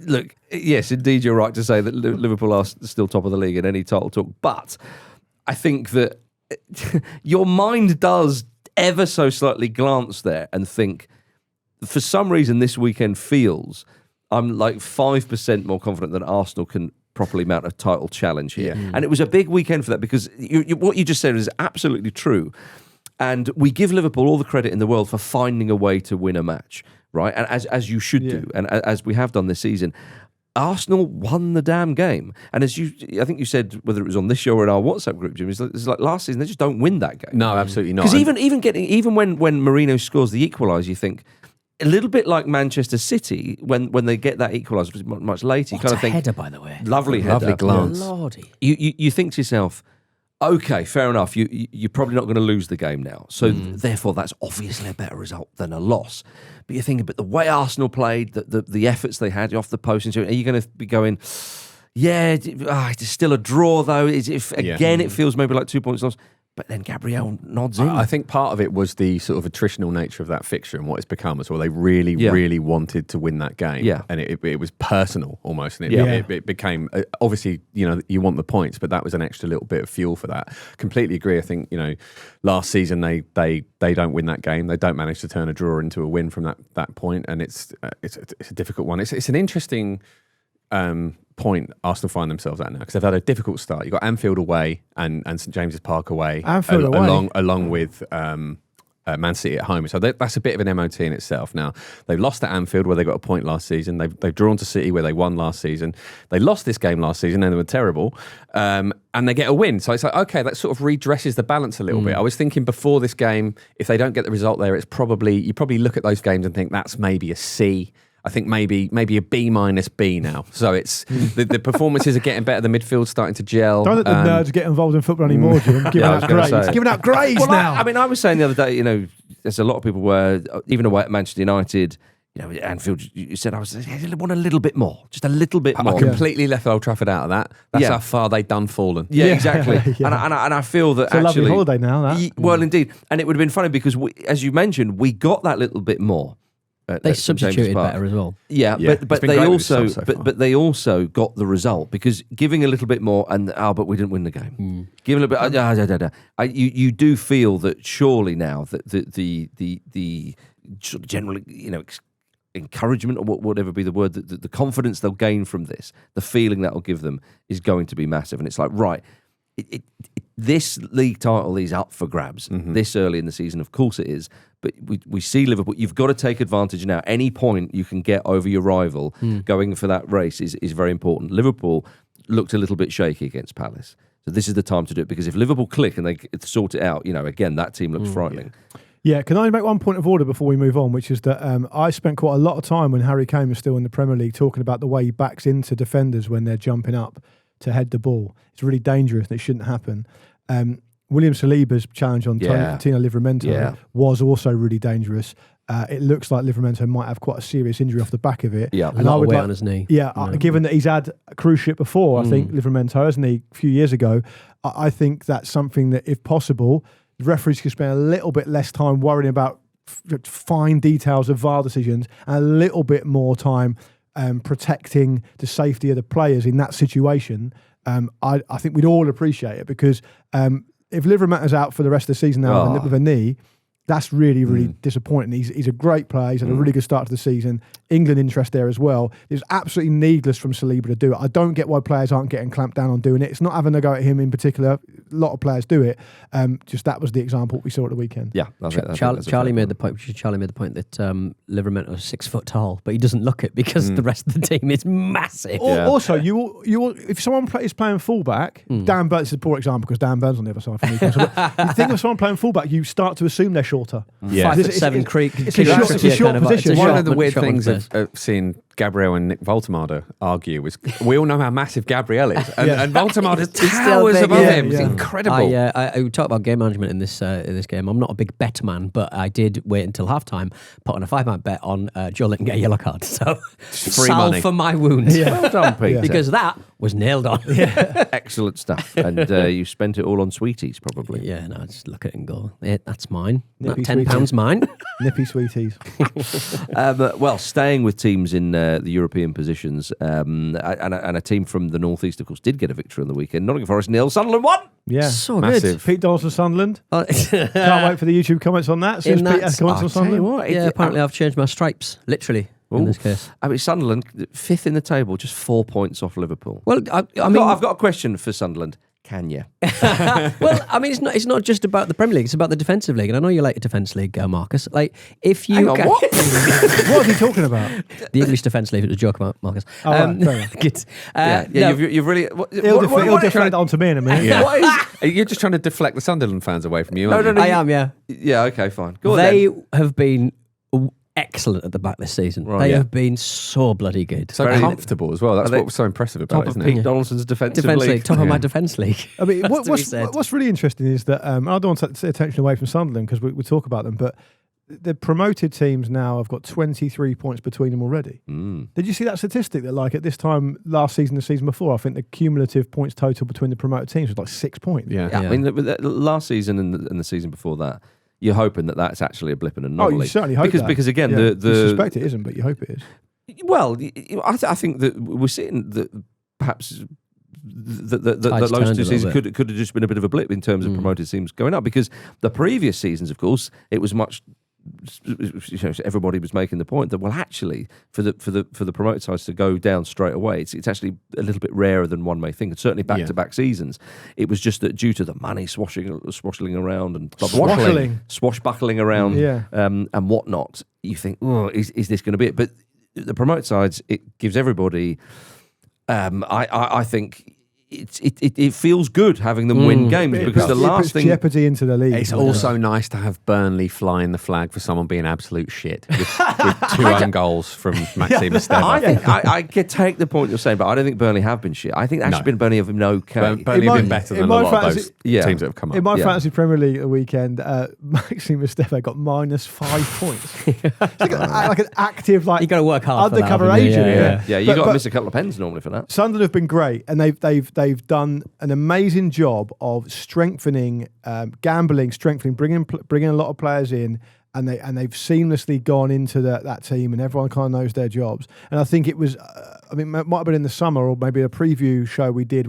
Look, yes, indeed, you're right to say that Liverpool are still top of the league in any title talk. But I think that your mind does ever so slightly glance there and think, for some reason, this weekend feels I'm like 5% more confident that Arsenal can properly mount a title challenge here. And it was a big weekend for that because what you just said is absolutely true. And we give Liverpool all the credit in the world for finding a way to win a match, right? And as you should do, and as we have done this season. Arsenal won the damn game. And I think you said, whether it was on this show or in our WhatsApp group, Jim, it's like last season, they just don't win that game. No, absolutely not. Because even when Mourinho scores the equaliser, you think, a little bit like Manchester City, when they get that equaliser much later, you kind of think... header, by the way. Lovely header. Lovely glance. Lordy. You think to yourself, okay, fair enough, you're probably not going to lose the game now. So therefore, that's obviously a better result than a loss. But you're thinking, but the way Arsenal played, the efforts they had off the post, and so, are you going to be going, it's still a draw though? It feels maybe like 2 points lost. But then Gabriel nods in. I think part of it was the sort of attritional nature of that fixture and what it's become as well. They really wanted to win that game. Yeah. And it was personal almost. And it became, obviously, you want the points, but that was an extra little bit of fuel for that. Completely agree. I think, last season they don't win that game. They don't manage to turn a draw into a win from that point. And it's a difficult one. It's an interesting point Arsenal find themselves at now because they've had a difficult start. You've got Anfield away and St James's Park away, along with Man City at home. So that's a bit of an MOT in itself. Now, they've lost at Anfield where they got a point last season. They've drawn to City where they won last season. They lost this game last season and they were terrible. And they get a win. So it's like, okay, that sort of redresses the balance a little bit. I was thinking before this game, if they don't get the result there, you probably look at those games and think that's maybe a C. I think maybe a B- B now. So it's the performances are getting better. The midfield's starting to gel. Don't let the nerds get involved in football anymore, Jim. Giving out grades. Giving out grades now. I was saying the other day, there's a lot of people where, even away at Manchester United, Anfield, you said I want a little bit more, just a little bit more. I completely left Old Trafford out of that. That's how far they've done fallen. Yeah, exactly. And I feel that it's a lovely holiday now. Well, indeed. And it would have been funny because, as you mentioned, we got that little bit more. They substituted better as well. Yeah. But they also got the result, because giving a little bit more but we didn't win the game. Giving a bit, you do feel that surely now that the generally encouragement, or whatever be the word, the confidence they'll gain from this, the feeling that will give them is going to be massive. And it's like, right, this league title is up for grabs this early in the season. Of course it is. But we see Liverpool. You've got to take advantage now. Any point you can get over your rival going for that race is very important. Liverpool looked a little bit shaky against Palace. So this is the time to do it, because if Liverpool click and they sort it out, again, that team looks frightening. Yeah, can I make one point of order before we move on, which is that I spent quite a lot of time when Harry Kane was still in the Premier League talking about the way he backs into defenders when they're jumping up to head the ball. It's really dangerous and it shouldn't happen. William Saliba's challenge on Tino Livramento was also really dangerous. It looks like Livramento might have quite a serious injury off the back of it. Yeah, and I would on his knee. Given that he's had a cruise ship before, I think Livramento, hasn't he, a few years ago, I think that's something that, if possible, the referees could spend a little bit less time worrying about fine details of VAR decisions and a little bit more time protecting the safety of the players in that situation. I think we'd all appreciate it, because if Livermanto's out for the rest of the season now with a knee, that's really, really disappointing. He's a great player. He's had a really good start to the season. England interest there as well. It's absolutely needless from Saliba to do it. I don't get why players aren't getting clamped down on doing it. It's not having a go at him in particular. A lot of players do it. Just that was the example we saw at the weekend. Yeah, Charlie made the point. Charlie made the point that Livramento is 6 foot tall, but he doesn't look it because the rest of the team is massive. Also, you if someone is playing fullback, Dan Burns is a poor example because Dan Burns on the other side from Newcastle. You think of someone playing fullback, you start to assume they're shorter. 5'7" creek. It's a short position. One of the weird things of seeing Gabriel and Nick Woltemade argue was, we all know how massive Gabriel is, and Woltemade towers above him. It's incredible. I talk about game management in this game. I'm not a big bet man, but I did wait until halftime, put on a 5-man bet on Joe Linton get a yellow card. So free money for my wounds. Well done, Peter. Because that was nailed on. Excellent stuff. And you spent it all on sweeties, probably. Yeah, no, just look at it and go, that's mine. Nippy that £10 mine. Nippy sweeties. Well, staying with teams in the European positions, and a team from the northeast, of course, did get a victory on the weekend. Nottingham Forest 0, Sunderland 1. Yeah, so massive. Good. Pete Donaldson, Sunderland. Can't wait for the YouTube comments on that. As soon as Pete has comments on Sunderland. Apparently I've changed my stripes, literally. In this case, I mean, Sunderland 5th in the table, just 4 points off Liverpool. Well, I've got a question for Sunderland. Can you? Well, I mean, it's not just about the Premier League; it's about the defensive league. And I know you like the defence league, Marcus. Like, if you Hang on, what? What are you talking about? The English defence league. It was a joke about Marcus. Good. You've really. He'll deflect onto me in a minute. Yeah. You're just trying to deflect the Sunderland fans away from you. No, I am. Yeah. Yeah. Okay. Fine. Go on. They have been excellent at the back this season. Right, they have been so bloody good. So comfortable as well. That's what was so impressive about it, isn't it? Pete Donaldson's defensive league. Top of my defence league. I mean, what's really interesting is that, I don't want to take attention away from Sunderland because we talk about them, but the promoted teams now have got 23 points between them already. Did you see that statistic that, like, at this time last season, the season before, I think the cumulative points total between the promoted teams was like 6 points? Yeah. I mean, last season and the season before that, you're hoping that that's actually a blip and anomaly. Oh, you certainly hope that. Because again, you suspect it isn't, but you hope it is. Well, I think that we're seeing that perhaps that those 2 seasons could have just been a bit of a blip in terms of promoted teams going up, because the previous seasons, of course, it was much. Everybody was making the point that, well, actually, for the promoted sides to go down straight away, it's actually a little bit rarer than one may think. And certainly back-to-back seasons, it was just that due to the money swashbuckling around and swashbuckling around and whatnot, you think, oh, is this going to be it? But the promoted sides, it gives everybody. I think it feels good having them win games because the last thing jeopardy into the league. It's also nice to have Burnley flying the flag for someone being absolute shit with 2 own goals from Maxime Esteva. I think I could take the point you're saying, but I don't think Burnley have been shit. I think actually been Burnley have been okay. Burnley have been better than a lot of those teams that have come up. In my fantasy Premier League at the weekend, Maxime Esteva got -5 points. It's like an active, you got to work hard undercover for that, agent. Yeah, you got to miss a couple of pens normally for that. Sunderland have been great, and they've done an amazing job of strengthening, bringing a lot of players in, and they've seamlessly gone into that team, and everyone kind of knows their jobs. And I think it was, it might have been in the summer or maybe a preview show we did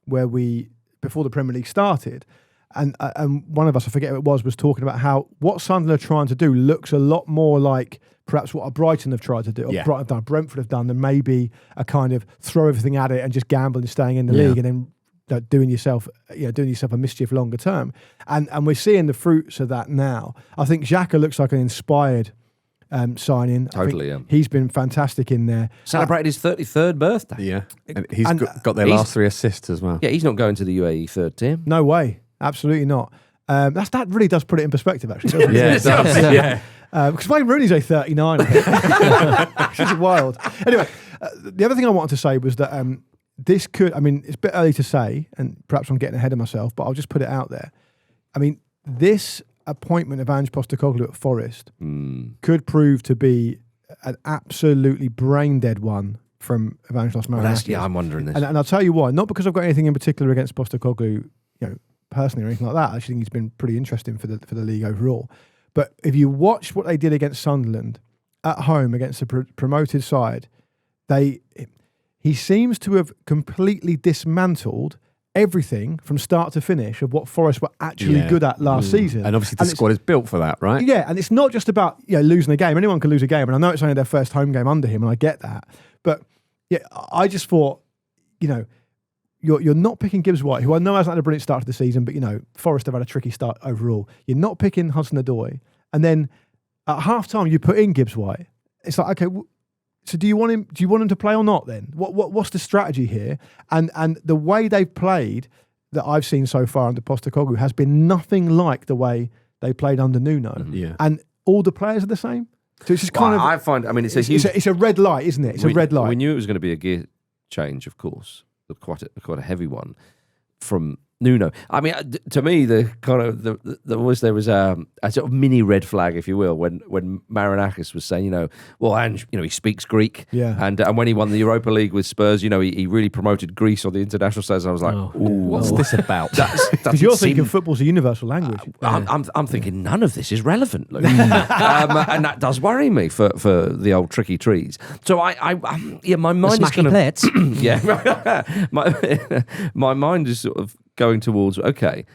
where we before the Premier League started, and one of us, I forget who it was talking about how what Sunderland are trying to do looks a lot more like perhaps what Brighton have tried to do, or Brighton have done, Brentford have done, than maybe a kind of throw everything at it and just gamble and staying in the league, and then doing yourself a mischief longer term, and we're seeing the fruits of that now. I think Xhaka looks like an inspired signing. Totally, he's been fantastic in there. Celebrated his 33rd birthday. Yeah, and he's got their last 3 assists as well. Yeah, he's not going to the UAE third team. No way, absolutely not. That really does put it in perspective, actually. Doesn't it? Yeah, it does. Yeah. Because Wayne Rooney's 39, I think. Which is wild. Anyway, the other thing I wanted to say was that this could, it's a bit early to say, and perhaps I'm getting ahead of myself, but I'll just put it out there. This appointment of Ange Postecoglou at Forest could prove to be an absolutely brain-dead one from Evangelos Marinakis. I'm wondering this. And I'll tell you why. Not because I've got anything in particular against Postecoglou, personally or anything like that. I actually think he's been pretty interesting for the league overall. But if you watch what they did against Sunderland at home against a promoted side, he seems to have completely dismantled everything from start to finish of what Forest were actually good at last season. And obviously the squad is built for that, right? Yeah, and it's not just about losing a game. Anyone can lose a game, and I know it's only their first home game under him, and I get that. But I just thought, you're not picking Gibbs White, who I know hasn't had a brilliant start to the season, but Forest have had a tricky start overall. You're not picking Hudson-Odoi, and then at half-time you put in Gibbs White. It's like, okay, so do you want him to play or not then? What's the strategy here? And the way they've played that I've seen so far under Postecoglou has been nothing like the way they played under Nuno. Yeah. And all the players are the same. So it's just kind of... I find, it's a red light, isn't it? It's a red light. We knew it was going to be a gear change, of course. Quite a heavy one from Nuno. To me, there was a sort of mini red flag, if you will, when Marinakis was saying, Ange, he speaks Greek, and when he won the Europa League with Spurs, he really promoted Greece on the international stage. I was like, what's this about? Because you're thinking football's a universal language. I'm thinking none of this is relevant, Luke. And that does worry me for the old tricky trees. So my mind is kind of plates. my mind is sort of going towards, okay,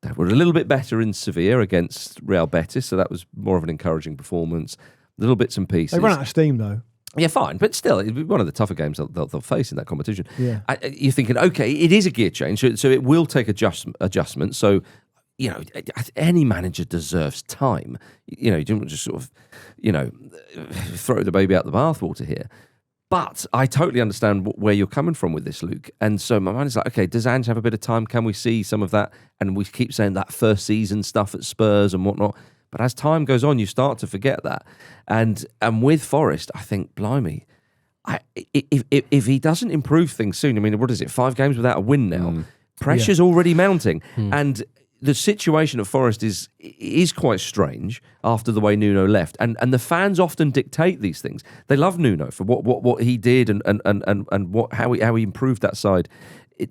they were a little bit better in Sevilla against Real Betis, so that was more of an encouraging performance. Little bits and pieces. They ran out of steam, though. Yeah, fine, but still, it'll be one of the tougher games they'll face in that competition. Yeah. You're thinking, okay, it is a gear change, so it will take adjustment. So, any manager deserves time. You don't just sort of, throw the baby out the bathwater here. But I totally understand where you're coming from with this, Luke. And so my mind is like, okay, does Ange have a bit of time? Can we see some of that? And we keep saying that first season stuff at Spurs and whatnot. But as time goes on, you start to forget that. And with Forest, I think, blimey, if he doesn't improve things soon, what is it, 5 games without a win now? Pressure's already mounting. And the situation at Forest is quite strange after the way Nuno left, and the fans often dictate these things. They love Nuno for what he did and how he improved that side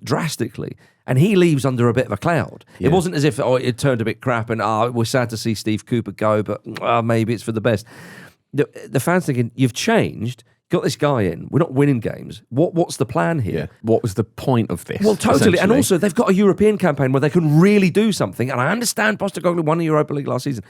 drastically, and he leaves under a bit of a cloud. Yeah. It wasn't as if it turned a bit crap and we're sad to see Steve Cooper go, but maybe it's for the best. The fans thinking, you've changed. Got this guy in. We're not winning games. What's the plan here? Yeah. What was the point of this? Well, totally. And also, they've got a European campaign where they can really do something. And I understand Postecoglou won the Europa League last season.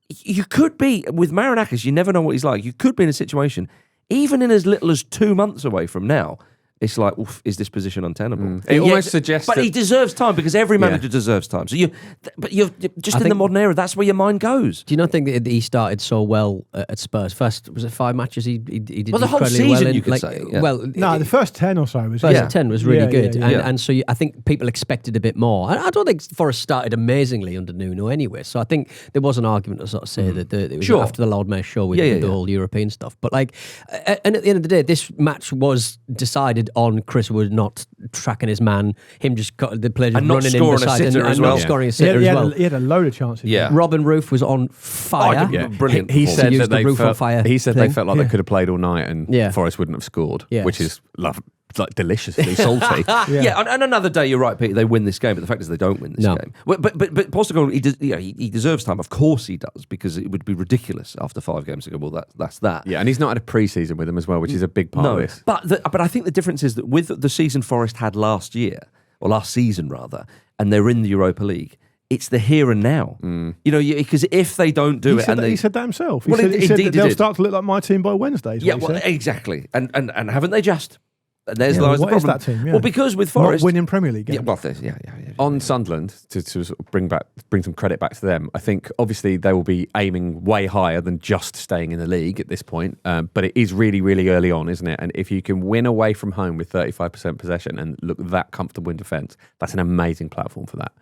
You could be, with Marinakis, you never know what he's like. You could be in a situation, even in as little as 2 months away from now, it's like, oof, is this position untenable? It almost suggests, but he deserves time because every manager deserves time. So you're just in the modern era. That's where your mind goes. Do you not think that he started so well at Spurs? First, was it 5 matches? He did the whole season. Well in, you could say. Yeah. Well, no, the first 10 or so was. First 10 was really good, yeah. And so I think people expected a bit more. I don't think Forest started amazingly under Nuno anyway. So I think there was an argument to sort of say that it was after the Lord Mayor's show with the whole European stuff. But and at the end of the day, this match was decided on Chris Wood not tracking his man, him just the players and running not in beside and not scoring a sitter as well. He had a load of chances. Yeah. Robin Roof was on fire. Brilliant. He said that the roof on fire. He said they felt like they could have played all night and Forest wouldn't have scored, Yes. which is like deliciously salty. And another day, you're right, Peter. They win this game, but the fact is they don't win this game. But Postecoglou, he deserves time. Of course he does, because it would be ridiculous after 5 games to go, well, that's that. Yeah, and he's not had a pre-season with them as well, which is a big part of this. But I think the difference is that with the season Forest had last season rather, and they're in the Europa League, it's the here and now. Because if they don't do he said that himself. He Well, said indeed that they'll start to look like my team by Wednesday. Yeah, exactly. And haven't they just? And there's lies the problem. Is that team? Yeah. Well, because with Forest not winning Premier League games. On Sunderland, to sort of bring some credit back to them, I think obviously they will be aiming way higher than just staying in the league at this point. But it is really, really early on, isn't it? And if you can win away from home with 35% possession and look that comfortable in defence, that's an amazing platform for that.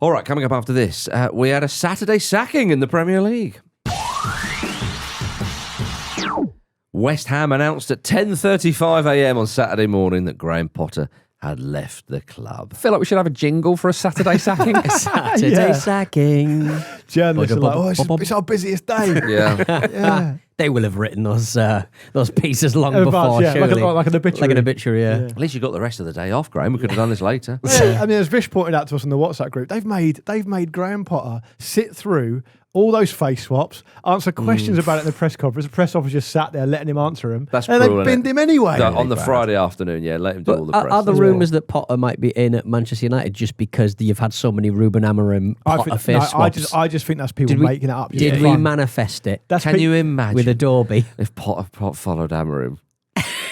All right, coming up after this, we had a Saturday sacking in the Premier League. West Ham announced at 10:35 a.m. on Saturday morning that Graham Potter had left the club. I feel like we should have a jingle for a Saturday sacking. Saturday sacking. Journalists are like, it's our busiest day. Yeah. They will have written those pieces long before, surely. Like an obituary. Like an obituary, yeah. At least you got the rest of the day off, Graham. We could have done this later. I mean, as Vish pointed out to us in the WhatsApp group, they've made Graham Potter sit through all those face swaps, answer questions about it in the press conference. The press officer just sat there letting him answer them. That's and cruel, they binned him anyway. On the Friday afternoon, let him do all the press. Are the rumours that Potter might be in at Manchester United just because you've had so many Ruben Amorim Potter face swaps? I just think that's people making it up. Did we manifest it? Can you imagine? With Adobe. If Potter followed Amorim.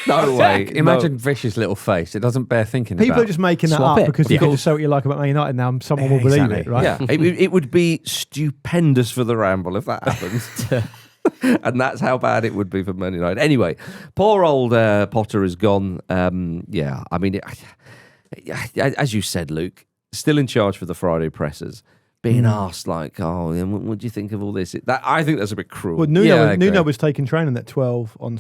No way. Imagine Vish's little face. It doesn't bear thinking People about. are just making that up because you can just say what you like about Man United now and someone will believe it, right? Yeah, it would be stupendous for the Ramble if that happened. And that's how bad it would be for Man United. Anyway, poor old Potter is gone. I mean, as you said, Luke, still in charge for the Friday pressers. Being asked like, what do you think of all this? I think that's a bit cruel. Well, Nuno was taking training at 12 on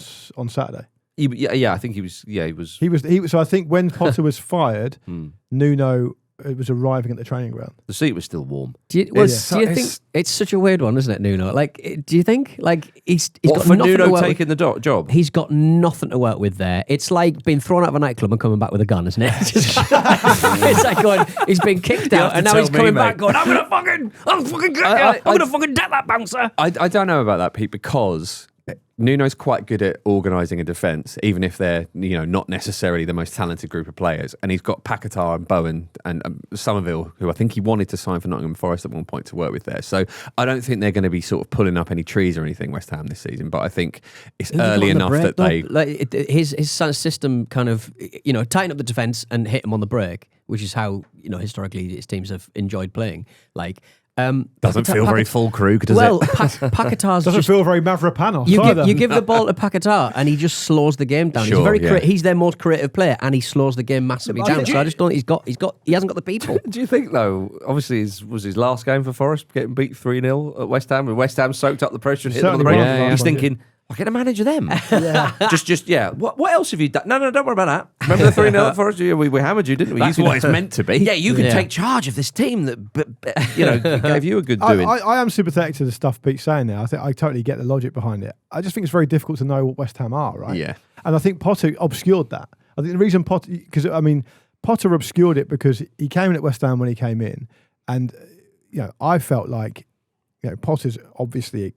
Saturday. I think he was. Yeah, he was. He was. So I think when Potter was fired, Nuno was arriving at the training ground. The seat was still warm. Do you think it's such a weird one, isn't it, Nuno? Like, do you think he's got for nothing Nuno to work taking with, the job? He's got nothing to work with there. It's like being thrown out of a nightclub and coming back with a gun, isn't it? It's like going, he's been kicked out and now he's coming back going, I'm gonna fucking get you. I'm gonna fucking deck that bouncer. I don't know about that, Pete, because Nuno's quite good at organising a defence, even if they're not necessarily the most talented group of players. And he's got Paquetá and Bowen and Somerville, who I think he wanted to sign for Nottingham Forest at one point to work with there. So I don't think they're going to be sort of pulling up any trees or anything, West Ham, this season. But I think it's early enough that they... His system kind of, tighten up the defence and hit him on the break, which is how, historically his teams have enjoyed playing. Doesn't feel very full Krug, does it? Well, Paquetá's doesn't feel very Mavropanos you give the ball to Paquetá and he just slows the game down. Sure, he's their most creative player and he slows the game massively down. So I just don't. He hasn't got the people. Do you think though? Obviously, was his last game for Forest getting beat 3-0 at West Ham, and West Ham soaked up the pressure and hit them on the break. He's thinking, I'll get a manager them. What else have you done? No, don't worry about that. Remember the 3-0 for us? We hammered you, didn't we? That's what it's meant to be. Yeah, you can take charge of this team that gave you a good doing. I am sympathetic to the stuff Pete's saying there. I think I totally get the logic behind it. I just think it's very difficult to know what West Ham are, right? Yeah. And I think Potter obscured that. I think the reason Potter obscured it because he came in at West Ham when he came in, and I felt like Potter's obviously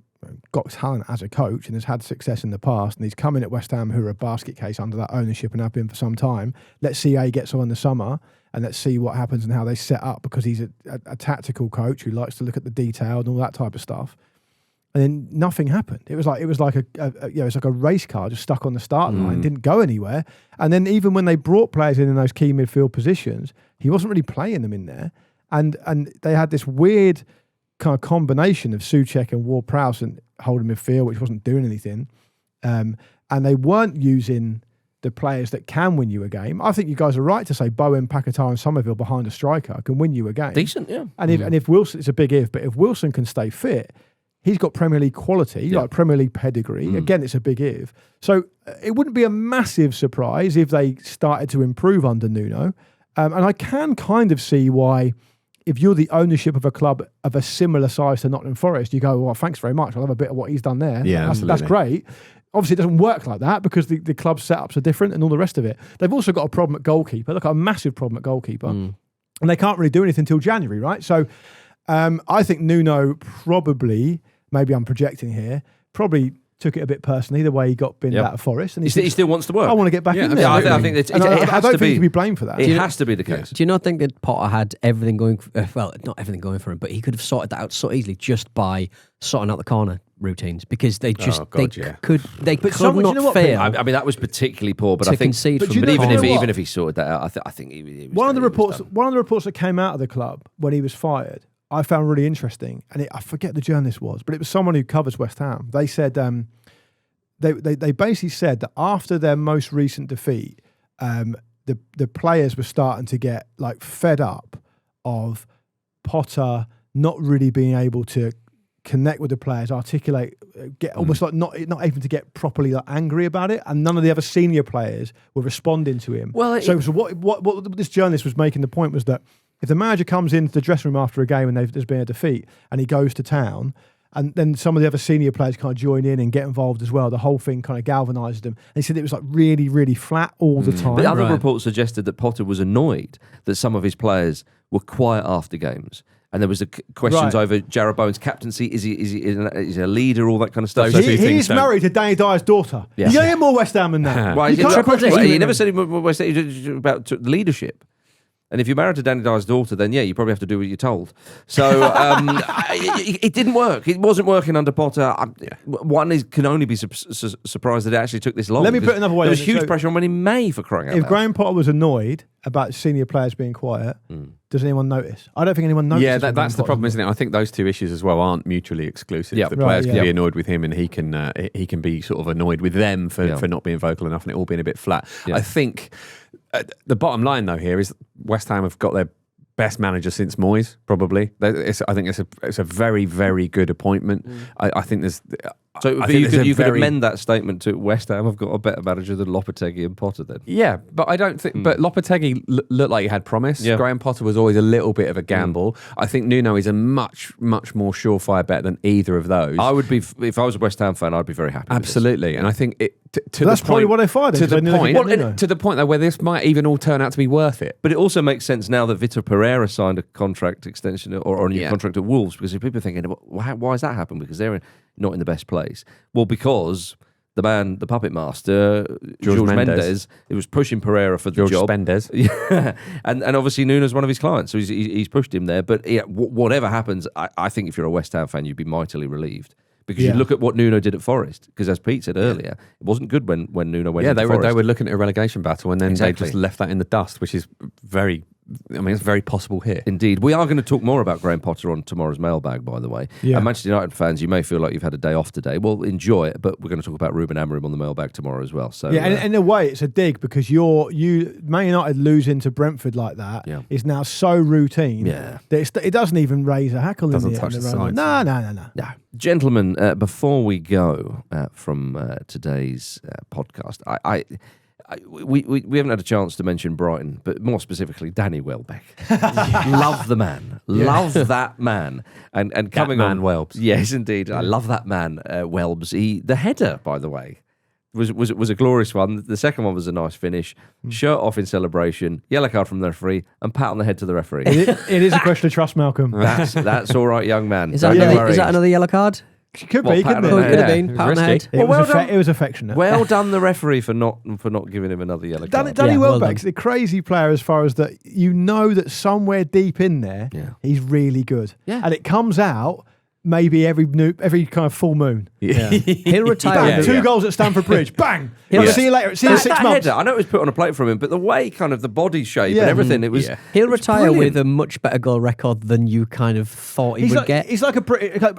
got talent as a coach and has had success in the past, and he's come in at West Ham, who are a basket case under that ownership and have been for some time. Let's see how he gets on in the summer, and let's see what happens and how they set up, because he's a tactical coach who likes to look at the detail and all that type of stuff. And then nothing happened. It was like it's like a race car just stuck on the start line, didn't go anywhere. And then even when they brought players in those key midfield positions, he wasn't really playing them in there. And they had this weird kind of combination of Souček and Ward-Prowse and holding midfield, which wasn't doing anything. And they weren't using the players that can win you a game. I think you guys are right to say Bowen, Paquetá and Somerville behind a striker can win you a game. Decent, yeah. And if Wilson, it's a big if, but if Wilson can stay fit, he's got Premier League quality, like Premier League pedigree. Again, it's a big if. So it wouldn't be a massive surprise if they started to improve under Nuno. And I can kind of see why, if you're the ownership of a club of a similar size to Nottingham Forest, you go, well, thanks very much. I'll have a bit of what he's done there. Yeah, that's great. Obviously, it doesn't work like that because the club setups are different and all the rest of it. They've also got a problem at goalkeeper. They've got a massive problem at goalkeeper. And they can't really do anything until January, right? So I think Nuno probably, maybe I'm projecting here, probably took it a bit personally, the way he got binned out of Forest. And he still wants to work. I want to get back in there. Yeah, I think it I has don't to think be. he can be blamed for that. It has to be the case. Do you not think that Potter had everything going, not everything going for him, but he could have sorted that out so easily just by sorting out the corner routines, because they just could not fail. I mean, that was particularly poor, but I think even if he sorted that out, I think he was one of the reports that came out of the club when he was fired, I found really interesting, and I forget the journalist was, but it was someone who covers West Ham. They said they basically said that after their most recent defeat, the players were starting to get like fed up of Potter not really being able to connect with the players, articulate, get almost like not able to get properly like angry about it, and none of the other senior players were responding to him. Well, so what this journalist was making the point was that if the manager comes into the dressing room after a game and there's been a defeat and he goes to town, and then some of the other senior players kind of join in and get involved as well, the whole thing kind of galvanised them. And he said it was like really, really flat all the time. But other reports suggested that Potter was annoyed that some of his players were quiet after games. And there was questions over Jarrod Bowen's captaincy. Is he a leader? All that kind of stuff. He's married to Danny Dyer's daughter. Yeah. You don't get more West Ham than that. Well, he never said West Ham about leadership. And if you're married to Danny Dyer's daughter, then you probably have to do what you're told. So it didn't work. It wasn't working under Potter. One can only be surprised that it actually took this long. Let me put it another way. There was huge pressure on him in May for crying out loud. If Graham Potter was annoyed about senior players being quiet, does anyone notice? I don't think anyone notices. Yeah, that's the problem, isn't it? I think those two issues as well aren't mutually exclusive. The players can be annoyed with him, and he can be sort of annoyed with them for not being vocal enough and it all being a bit flat. I think the bottom line though here is West Ham have got their best manager since Moyes, probably. I think it's a very, very good appointment. I think there's. So you could amend that statement to West Ham have got a better manager than Lopetegui and Potter then. Yeah, but I don't think. But Lopetegui looked like he had promise. Yeah. Graham Potter was always a little bit of a gamble. I think Nuno is a much, much more surefire bet than either of those. I would be, if I was a West Ham fan, I'd be very happy. Absolutely, and I think it. That's probably what I find. To the point though, where this might even all turn out to be worth it. But it also makes sense now that Vitor Pereira signed a contract extension or a new contract at Wolves, because people are thinking, why has that happened? Because they're not in the best place. Well, because the puppet master, George Mendes, it was pushing Pereira for the job. Mendes. Yeah. And obviously Nuno's one of his clients, so he's pushed him there. But whatever happens, I think if you're a West Ham fan, you'd be mightily relieved. Because you look at what Nuno did at Forest. Because as Pete said earlier, it wasn't good when Nuno went into Forest. They were looking at a relegation battle, and then they just left that in the dust, which is it's very possible here. Indeed. We are going to talk more about Graham Potter on tomorrow's mailbag, by the way. Yeah. And Manchester United fans, you may feel like you've had a day off today. Well, enjoy it, but we're going to talk about Ruben Amorim on the mailbag tomorrow as well. So and in a way, it's a dig, because Man United losing to Brentford like that is now so routine that it doesn't even raise a hackle. Doesn't touch the sides. No. Gentlemen, before we go from today's podcast, we haven't had a chance to mention Brighton, but more specifically Danny Welbeck. Love the man. Love that man. And coming that man, on Welbs. Yes, indeed. I love that man, Welbs. The header, by the way, was a glorious one. The second one was a nice finish. Shirt off in celebration, yellow card from the referee, and pat on the head to the referee. It is a question of trust, Malcolm. That's all right, young man. Is that another yellow card? Could be, couldn't it? Could have been. Pat on the head. It was affectionate. Well done, the referee, for not giving him another yellow card. Danny Welbeck's a crazy player, as far as that that somewhere deep in there, he's really good. Yeah. And it comes out maybe every kind of full moon. Yeah. He'll retire. Bang, 2 goals at Stamford Bridge. Bang. See you later. See you in 6 months. Header, I know it was put on a plate from him, but the way kind of the body shape and everything, it was. Yeah. He'll retire with a much better goal record than you kind of thought he would get. He's like a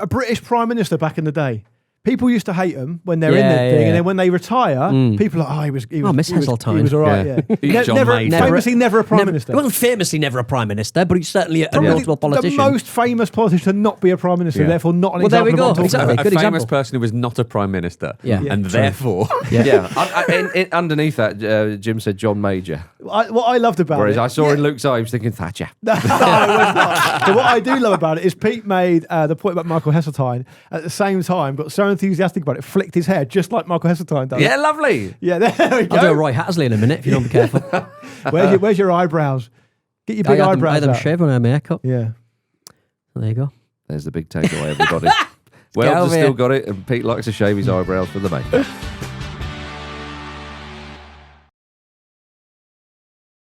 British Prime Minister back in the day. People used to hate him when they're in their thing, and then when they retire, people are like, he was Miss Heseltine. He was all right, famously never a Prime Minister. He wasn't famously never a Prime Minister, but he's certainly a notable politician. The most famous politician to not be a Prime Minister, therefore not an example. There we go. Exactly. A famous person who was not a Prime Minister, and therefore... Underneath that, Jim said John Major. What I loved about Whereas I saw in Luke's eye, he was thinking Thatcher. No, it was not. So what I do love about it is Pete made the point about Michael Heseltine at the same time, got so enthusiastic about it, flicked his hair just like Michael Heseltine does. Yeah, lovely. Yeah, there we go. I'll do a Roy Hattersley in a minute if you don't be careful. Where's your eyebrows? Get your big eyebrows I had them shaved when I had my haircut. Yeah. There you go. There's the big takeaway, everybody. Wells has still got it, and Pete likes to shave his eyebrows for the makeup.